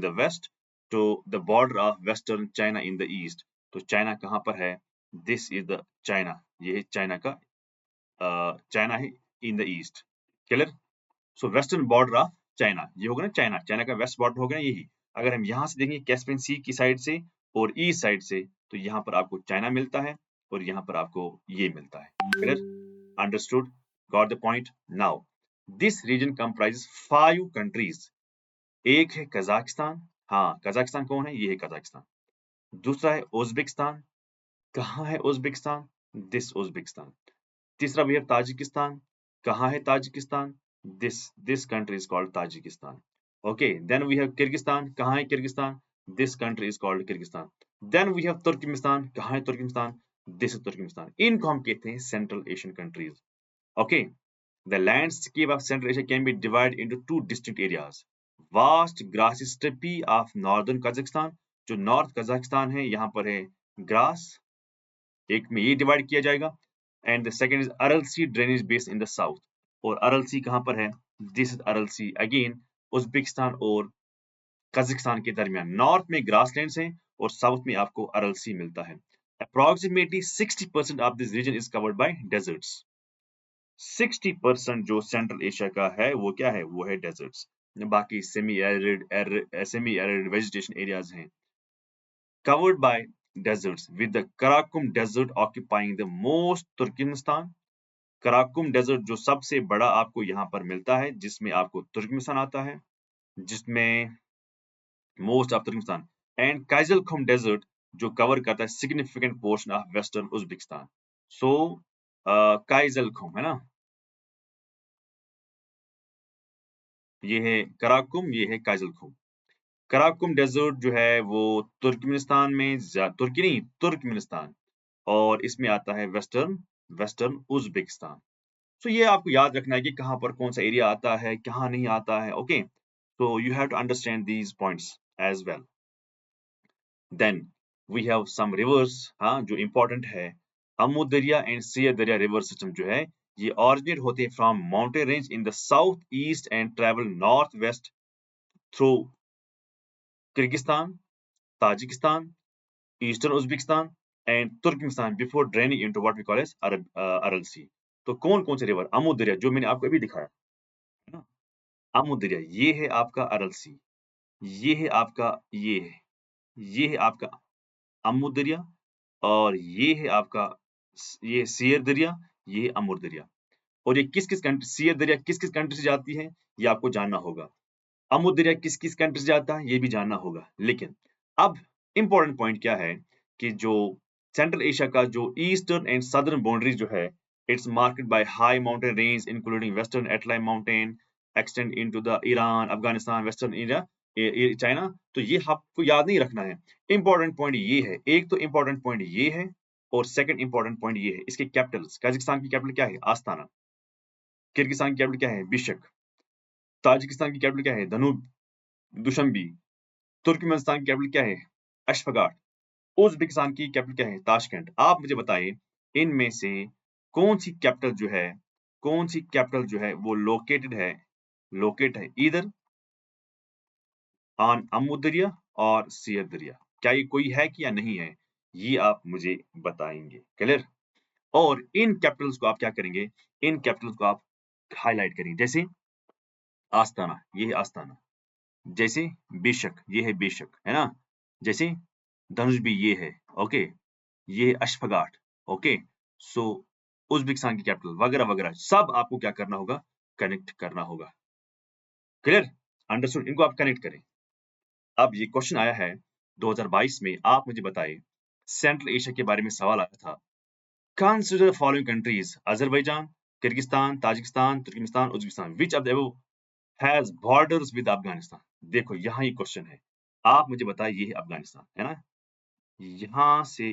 the west to the border of western China in the east. तो चाइना कहाँ पर है, दिस इज द चाइना, ये है चाइना का, चाइना है in the east. Clear, so western border of China, ये होगा ना चाइना, चाइना का वेस्ट बॉर्डर होगा ना यही। अगर हम यहाँ से देखेंगे कैस्पियन सी की साइड से और ईस्ट साइड से, तो यहाँ पर आपको चाइना मिलता है और यहाँ पर आपको ये मिलता है। Clear, understood, got the point. Now this region comprises 5 countries. एक है कजाकिस्तान, हाँ कजाकिस्तान कौन है, ये है कजाकिस्तान। दूसरा है उज्बेकिस्तान, कहाँ है उज्बेकिस्तान, दिस उज्बेकिस्तान। तीसरा भी है ताजिकिस्तान, कहाँ है Tajikistan, this country is called Tajikistan. Okay, then we have Kyrgyzstan, कहाँ है Kyrgyzstan, this country is called Kyrgyzstan. Then we have Turkmenistan, कहाँ है तुर्कमेनिस्तान, दिस इज तुर्कमेनिस्तान। इनको हम कहते हैं Central Asian countries. Okay, the landscape of Central Asia can be divided into 2 distinct areas. Vast grassy steppe of northern Kazakhstan, जो नॉर्थ कजाकिस्तान है यहाँ पर है ग्रास, एक में ये डिवाइड किया जाएगा। And the second is Aral Sea drainage base in the south, और अरल सी कहाँ पर है, this is Aral Sea again Uzbekistan और कजाकिस्तान के दरमियान। नॉर्थ में ग्रासलैंड्स हैं और साउथ में आपको अरल सी मिलता है। Approximately 60% of this region is covered by deserts. 60% जो सेंट्रल एशिया का है वो क्या है, वो है डेजर्ट्स। बाकी सेमी एरिड वेजिटेशन एरियाज हैं covered by deserts, with the Karakum Desert occupying the most Turkmenistan. Karakum desert जो सबसे बड़ा आपको यहाँ पर मिलता है, जिसमें आपको तुर्कमेनिस्तान आता है, जिसमें most of Turkmenistan. And Kyzylkum desert जो कवर करता है significant portion of western Uzbekistan. So Kyzylkum है ना, ये है कराकुम, ये है काइजलखुम। कराकुम डेजर्ट जो है वो तुर्कमेनिस्तान में, तुर्की नहीं तुर्कमेनिस्तान, और इसमें आता है वेस्टर्न वेस्टर्न उज्बेकिस्तान। सो ये आपको याद रखना है कि कहाँ पर कौन सा एरिया आता है, कहाँ नहीं आता है। Okay, so you have to understand these points as well। then we have some rivers, हाँ जो important है, Amu Darya and Syr Darya river system जो है, ये ऑरिजिनेट होते हैं from mountain range in the south east and travel north west through Kyrgyzstan, Tajikistan, eastern Uzbekistan and Turkmenistan before draining into what we call as Aral sea. तो कौन कौन से रिवर, अमू दरिया जो मैंने आपको अभी दिखाया है ना, अमू दरिया ये है आपका अरल सी, ये है आपका ये है आपका अमू दरिया, और ये है आपका ये सियर दरिया, ये है अमूर दरिया। और ये किस किस कंट्री, सियर दरिया किस किस कंट्री से जाती है ये आपको जानना होगा, अमूर दरिया किस किस कंट्री से जाता है ये भी जानना होगा। लेकिन अब इंपॉर्टेंट पॉइंट क्या है कि जो सेंट्रल एशिया का जो ईस्टर्न एंड सदर्न बाउंड्री जो है, it's marked by high mountain range including western एटलाई mountain extend into the Iran, Afghanistan, western India, China. तो ये आपको याद नहीं रखना है। इंपॉर्टेंट पॉइंट ये है, एक तो इंपॉर्टेंट पॉइंट ये है, और सेकंड इंपॉर्टेंट पॉइंट ये है, इसके कैपिटल्स। कजाकिस्तान की कैपिटल क्या है? आस्ताना। किर्गिस्तान की कैपिटल क्या है? बिशक। ताजिकिस्तान की कैपिटल क्या है? दुशंबी। तुर्कमेनिस्तान की कैपिटल क्या है? अशफगाट। उज़्बेकिस्तान की कैपिटल क्या है? ताशकंद। आप मुझे बताइए इनमें से कौन सी कैपिटल जो है वो लोकेट है इधर ऑन अमू दरिया और सियर दरिया। क्या ये कोई है कि या नहीं है? ये आप मुझे बताएंगे। क्लियर? और इन कैपिटल्स को आप क्या करेंगे? इन कैपिटल्स को आप हाईलाइट करेंगे। जैसे आस्ताना, ये है आस्ताना। जैसे बेशक, ये है बेशक, है ना? जैसे धनुष भी ये है, ओके। ये है अशफगाट, ओके। सो उज़्बेकिस्तान की कैपिटल वगैरह वगैरह सब आपको क्या करना होगा? कनेक्ट करना होगा। क्लियर? अंडरस्टूड? इनको आप कनेक्ट करें। अब ये क्वेश्चन आया है 2022 में। आप मुझे बताइए, सेंट्रल एशिया के बारे में सवाल आया था। Consider following countries: Azerbaijan, Kyrgyzstan, Tajikistan, Turkmenistan, Uzbekistan. Which of the above has borders with Afghanistan? देखो यहाँ ये क्वेश्चन है। आप मुझे बताइए, ये है अफगानिस्तान, है ना? यहाँ से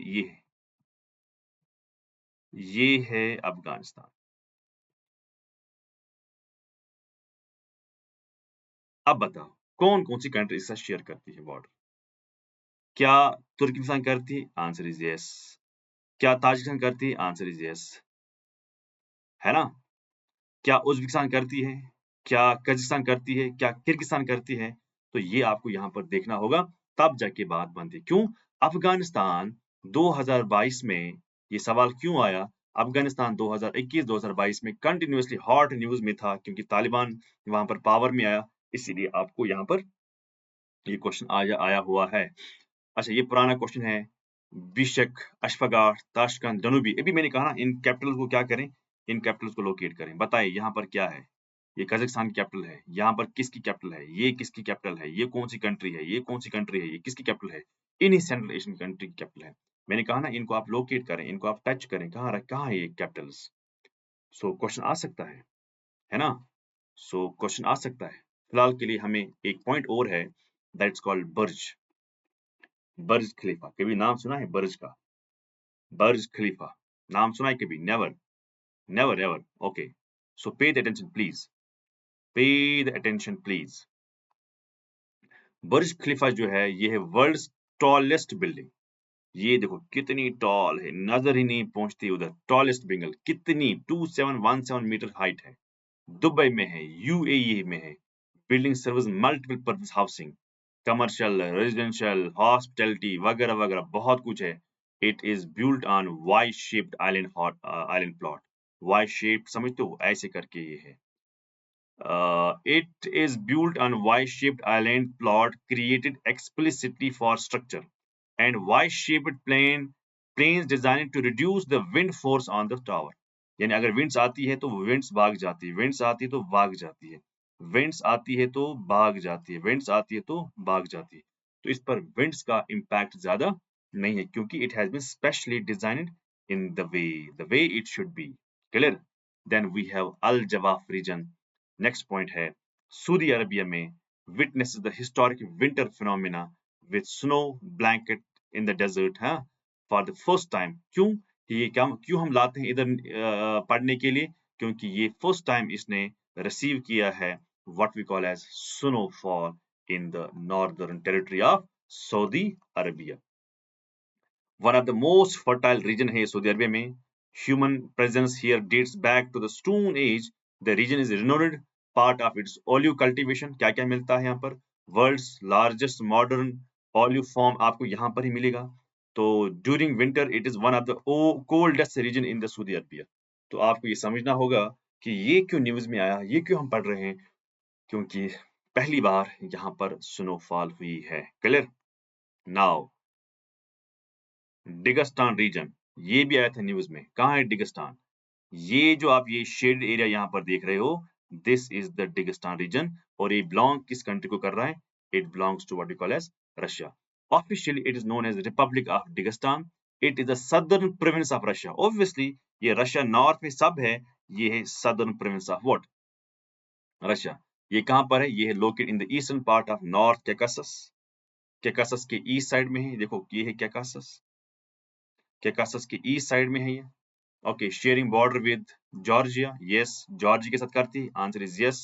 ये है अफगानिस्तान। अब बताओ कौन-कौन सी कंट्री इसके साथ शेयर करती है बॉर्डर? क्या तुर्कमेनिस्तान करती है? Answer is yes. क्या ताजिकिस्तान करती है? Answer is yes. है ना? क्या उज़्बेकिस्तान करती है? क्या कजाकिस्तान करती है? क्या किर्गिस्तान करती है? तो ये आपको यहाँ पर देखना होगा, तब जाके बात बनती है। क्यों? अफगानिस्तान 2022 में ये सवाल क्यों आया? अफगानिस्तान 2021-2022 में कंटिन्यूअसली हॉट न्यूज़ में था क्योंकि तालिबान वहाँ पर पावर में आया, इसीलिए आपको यहाँ पर ये क्वेश्चन आया आया हुआ है। अच्छा, ये पुराना क्वेश्चन है। बिशक, अशफागाट, ताशकंद, जनूबी। अभी मैंने कहा ना, इन कैपिटल को क्या करें? इन कैपिटल्स को लोकेट करें। बताइए यहाँ पर क्या है? ये कजाकिस्तान की कैपिटल है। यहाँ पर किसकी कैपिटल है? ये किसकी कैपिटल है? ये कौन सी कंट्री है? ये कौन सी कंट्री है? ये किसकी कैपिटल है? इन्हीं सेंट्रल एशियन कंट्री की कैपिटल है। मैंने कहा ना, इनको आप लोकेट करें, इनको आप टच करें। कहाँ है ये कैपिटल्स? सो क्वेश्चन आ सकता है ना? सो क्वेश्चन आ सकता है। फिलहाल के लिए हमें एक पॉइंट और है, दैट्स कॉल्ड बर्ज। बर्ज खलीफा। कभी नाम सुना है बर्ज का? बर्ज खलीफा नाम सुना है कभी? Never, never ever. ओके, सो पे द अटेंशन प्लीज, पे द अटेंशन प्लीज। बुर्ज खलीफा जो है, ये है वर्ल्ड्स टॉलेस्ट बिल्डिंग। ये देखो कितनी टॉल है, नजर ही नहीं पहुंचती उधर। टॉलेस्ट बिल्डिंग कितनी? 2717 मीटर हाइट है। दुबई में है, यूएई में है। Building service multiple purpose housing, commercial, residential, hospitality वगैरह वगैरह बहुत कुछ है। It is built on Y shaped island plot. Y shaped समझते हो? ऐसे करके ये है। It is built on Y-shaped island plot created explicitly for structure and Y-shaped planes designed to reduce the wind force on the tower. यानी अगर winds आती है तो winds भाग जाती है, winds आती है तो भाग जाती है, winds आती है तो भाग जाती है, winds आती है तो भाग जाती है। तो इस पर winds का impact ज़्यादा नहीं है क्योंकि it has been specially designed in the way it should be. Clear? Then we have Al Jawaf region. Next point है, सऊदी अरबिया में witnesses the historic winter phenomena with snow blanket in the desert, हाँ, for the first time. क्यों हम लाते हैं इधर पढ़ने के लिए? क्योंकि ये फर्स्ट टाइम इसने रिसीव किया है what we call as snowfall in the northern territory of Saudi Arabia. One of the most fertile region है सऊदी अरबिया में. Human presence here dates back to the Stone Age. The region is renowned part of its olive cultivation. क्या क्या मिलता है यहाँ पर? World's largest modern olive farm आपको यहाँ पर ही मिलेगा. तो during winter it is one of the coldest region in the Saudi Arabia. तो आपको ये समझना होगा कि ये क्यों न्यूज में आया, ये क्यों हम पढ़ रहे हैं? क्योंकि पहली बार यहाँ पर स्नोफॉल हुई है. क्लियर? नाउ डिगस्तान रीजन, ये भी आया था न्यूज में। कहाँ है डिगस्तान? ये जो आप ये शेड एरिया यहाँ पर देख रहे हो, this is the Dagestan region. और ये बिलोंग किस कंट्री को कर रहा है? It belongs to what we call as Russia. Officially it is known as republic of Dagestan. It is the southern province of Russia. Obviously ये रशिया नॉर्थ में सब है, ये है southern province of what? Russia. ये कहाँ पर है? ये है located in the eastern part of north Caucasus. कैकासस के ईस्ट साइड में है, देखो ये है कैकासस। कैकासस के ईस्ट साइड में है ये। Okay, sharing border with Georgia, yes, Georgia के साथ करती है, आंसर इज यस।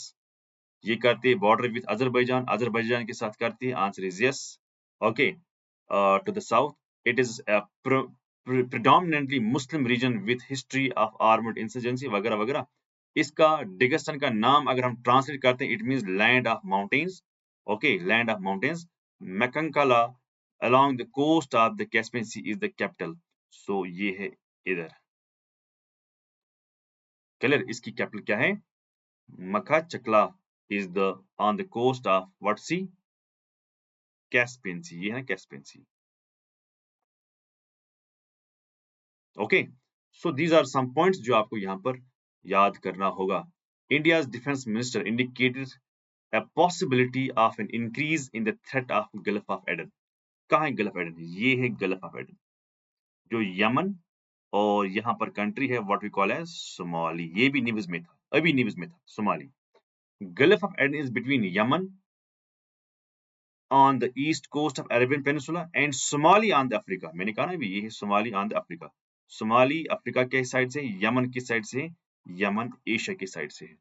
ये करती है बॉर्डर विद अजरबैजान, अजरबैजान के साथ करती है, answer is yes. Okay, to the south it is predominantly Muslim region with history of armed insurgency वगैरह वगैरह। इसका डेगेस्तान का नाम अगर हम ट्रांसलेट करते हैं, it means land of mountains. Okay, land of mountains. Makhachkala along the coast of the Caspian Sea is the capital। सो ये है इधर। क्लियर? इसकी कैपिटल क्या है? मखाचकला is the on the coast of what sea? Caspian Sea। ये है Caspian Sea. Okay, so these are some points जो आपको यहाँ पर याद करना होगा। India's defense minister indicated a possibility of an increase in the threat of Gulf of Aden। कहाँ है गल्फ एडन? ये है गल्फ ऑफ एडन, जो यमन और यहाँ पर कंट्री है what we call as Somali. ये भी न्यूज में था, अभी न्यूज में था Somali. Gulf of Aden is between Yemen on the east coast of Arabian Peninsula and Somali on the Africa। मैंने कहा ना भी ये है Somali on the Africa। Somali Africa के साइड से, यमन की साइड से, यमन एशिया की साइड से है।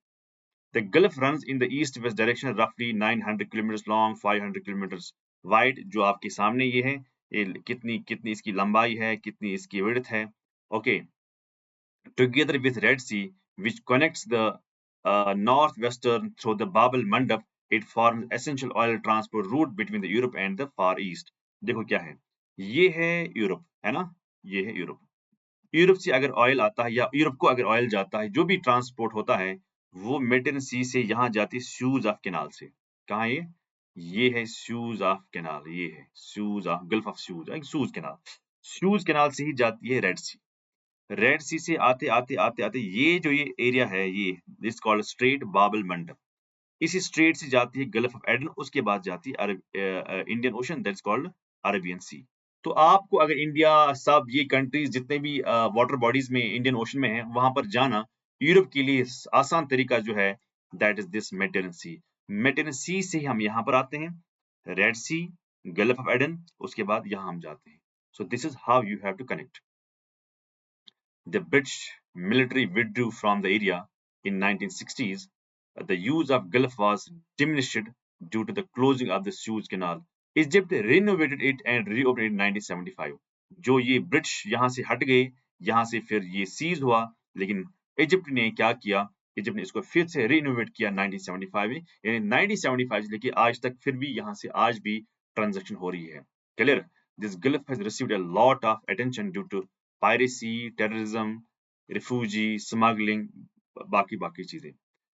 The Gulf runs in the east-west direction roughly 900 kilometers long, 500 kilometers wide। जो आपके सामने ये है, ये कितनी कितनी इसकी लंबाई है, कितनी इसकी विड्थ है। Okay, together with Red Sea, which connects the northwestern through the Bab el-Mandab, it forms essential oil transport route between the Europe and the Far East। देखो क्या है, ये है यूरोप, है ना, ये है यूरोप। यूरोप से अगर ऑयल आता है या यूरोप को अगर ऑयल जाता है, जो भी ट्रांसपोर्ट होता है वो मेडिटेरेनियन सी से यहाँ जाती है स्यूज ऑफ कैनाल से। कहाँ ये है स्यूज ऑफ कैनाल, ये है sues of gulf of sues, sues canal. Sues canal से ही जाती है रेड सी। रेड सी से आते आते आते आते ये जो ये एरिया है, ये दिस कॉल्ड स्ट्रेट बाबल मंडप। इसी स्ट्रेट से जाती है गल्फ ऑफ एडन, उसके बाद जाती है Indian ocean, that's called Arabian sea. तो आपको अगर इंडिया सब ये कंट्रीज जितने भी वाटर बॉडीज में इंडियन ओशन में है वहां पर जाना यूरोप के लिए आसान तरीका जो है that is this Mediterranean sea. Mediterranean sea से हम यहाँ पर आते हैं, red sea, gulf of Aden, उसके बाद यहाँ हम जाते हैं। So this is how you have to connect. The British military withdrew from the area in 1960s. The use of Gulf was diminished due to the closing of the Suez Canal. Egypt renovated it and reopened it in 1975। जो ये ब्रिटिश यहाँ से हट गए, यहाँ से फिर ये सीज हुआ, लेकिन इजिप्ट ने क्या किया, इजिप्ट ने इसको फिर से रिनोवेट किया 1975 में, यानी 1975 से लेके आज तक फिर भी यहाँ से आज भी ट्रांजैक्शन हो रही है। Clear? This Gulf has received a lot of attention due to piracy, terrorism, refugee smuggling, बाकी बाकी चीजें।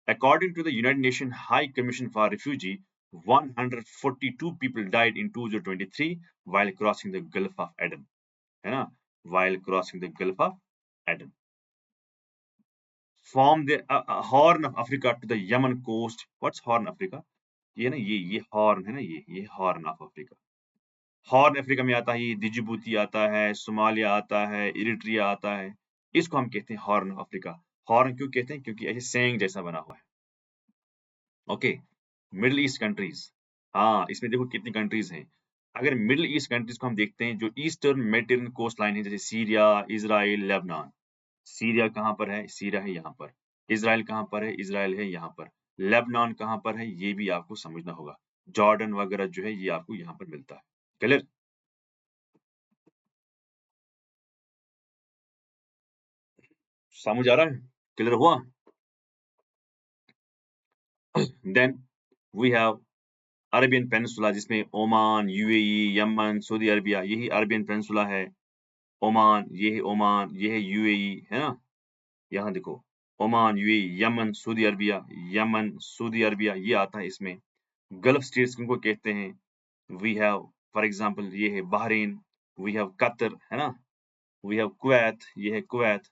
According to the United Nations High Commission for Refugee, 142 people died in 2023 while crossing the Gulf of Aden, है ना, while crossing the Gulf of Aden। From the Horn of Africa to the Yemen coast, what's Horn Africa? ये ना, ये हॉर्न है ना, ये horn of Africa. Horn Africa में आता है, ये डिजिबूती आता है, सोमालिया आता है, इरिट्रिया आता है, इसको हम कहते हैं हॉर्न ऑफ अफ्रीका। हॉर्न क्यों कहते हैं? क्योंकि ऐसे सेंग जैसा बना हुआ है। ओके, मिडिल ईस्ट कंट्रीज, हाँ इसमें देखो कितनी कंट्रीज हैं। अगर मिडिल ईस्ट कंट्रीज को हम देखते हैं, जो ईस्टर्न मेडिटेरेनियन कोस्ट लाइन है, जैसे सीरिया, इजराइल, लेबनान। सीरिया कहाँ पर है? सीरिया है यहाँ पर। इजराइल कहाँ पर है? इजराइल है यहाँ पर। लेबनान कहाँ पर है? ये भी आपको समझना होगा। जॉर्डन वगैरह जो है ये आपको यहाँ पर मिलता है। क्लियर? समझ आ रहा है? क्लियर हुआ? Then we have Arabian peninsula, जिसमें Oman, UAE, Yemen, Saudi Arabia, यही अरेबियन पेनिनसुला है। ओमान, ये है ओमान, ये है यूएई, है ना। यहाँ देखो, Oman, UAE, Yemen, Saudi Arabia, Yemen, Saudi Arabia, ये आता है इसमें। गल्फ स्टेट्स किनको कहते हैं? वी हैव फॉर एग्जांपल ये है बहरीन, वी हैव कतर, है ना, वी हैव कुवैत, ये है कुवैत।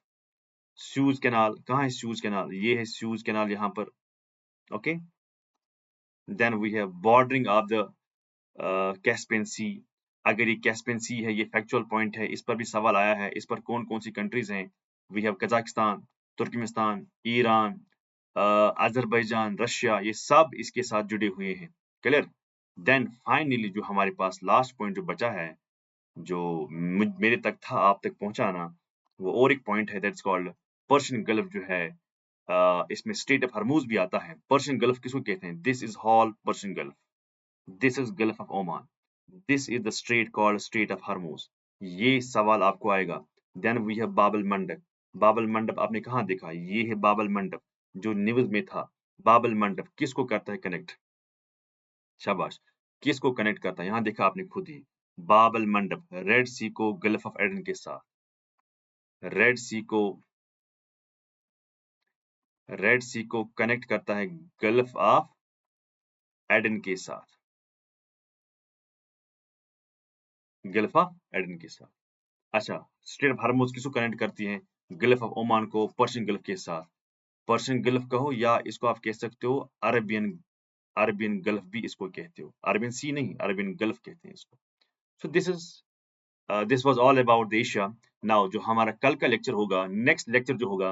सूज कैनाल, कहाँ है सूज कैनाल? ये है सूज कैनाल यहाँ पर। Okay, then we have bordering of the Caspian sea. अगर ये कैस्पियन सी है, ये फैक्चुअल पॉइंट है, इस पर भी सवाल आया है, इस पर कौन कौन सी कंट्रीज हैं? We have Kazakhstan, Turkmenistan, Iran, Azerbaijan, Russia, ये सब इसके साथ जुड़े हुए हैं। क्लियर? देन फाइनली जो हमारे पास लास्ट पॉइंट जो बचा है, जो मेरे तक था आप तक पहुंचाना, वो और एक पॉइंट है दैट्स कॉल्ड पर्शियन गल्फ जो है। इसमें स्ट्रेट ऑफ हरमुज भी आता है। पर्शियन गल्फ किसको कहते हैं? This is whole Persian gulf, this is gulf of Oman, this is the strait called straight of Hormuz. ये सवाल आपको आएगा। देन वी हैव बाबल मंडप। बाबल मंडप आपने कहाँ देखा? ये है बाबल मंडप जो न्यूज में था। बाबल मंडप किसको करता है कनेक्ट? शाबाश। किसको कनेक्ट करता है? यहाँ देखा आपने खुद ही। बाबल मंडप रेड सी को गल्फ ऑफ एडन के साथ, रेड सी को रेड सी को कनेक्ट करता है गल्फ ऑफ एडन के साथ, गल्फ ऑफ एडन के साथ। अच्छा, स्ट्रेट ऑफ हरमुज किसको कनेक्ट करती है? गल्फ ऑफ ओमान को पर्शियन गल्फ के साथ। पर्शियन गल्फ कहो या इसको आप कह सकते हो अरबियन, अरबियन गल्फ भी इसको कहते हो। अरबियन सी नहीं, अरबियन गल्फ कहते हैं इसको। So this was all about the Asia. Now जो हमारा कल का लेक्चर होगा, नेक्स्ट लेक्चर जो होगा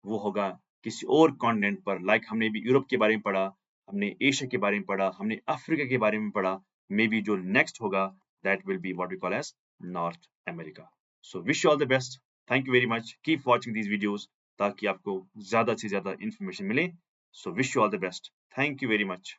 वो होगा किसी और कॉन्टिनेंट पर। लाइक हमने भी यूरोप के बारे में पढ़ा, हमने एशिया के बारे में पढ़ा, हमने अफ्रीका के बारे में पढ़ा। मे बी जो नेक्स्ट होगा that will be what we call as North America. So wish you all the best. Thank you very much. Keep watching these videos ताकि आपको ज्यादा से ज्यादा इंफॉर्मेशन मिले। So wish you all the best. Thank you very much.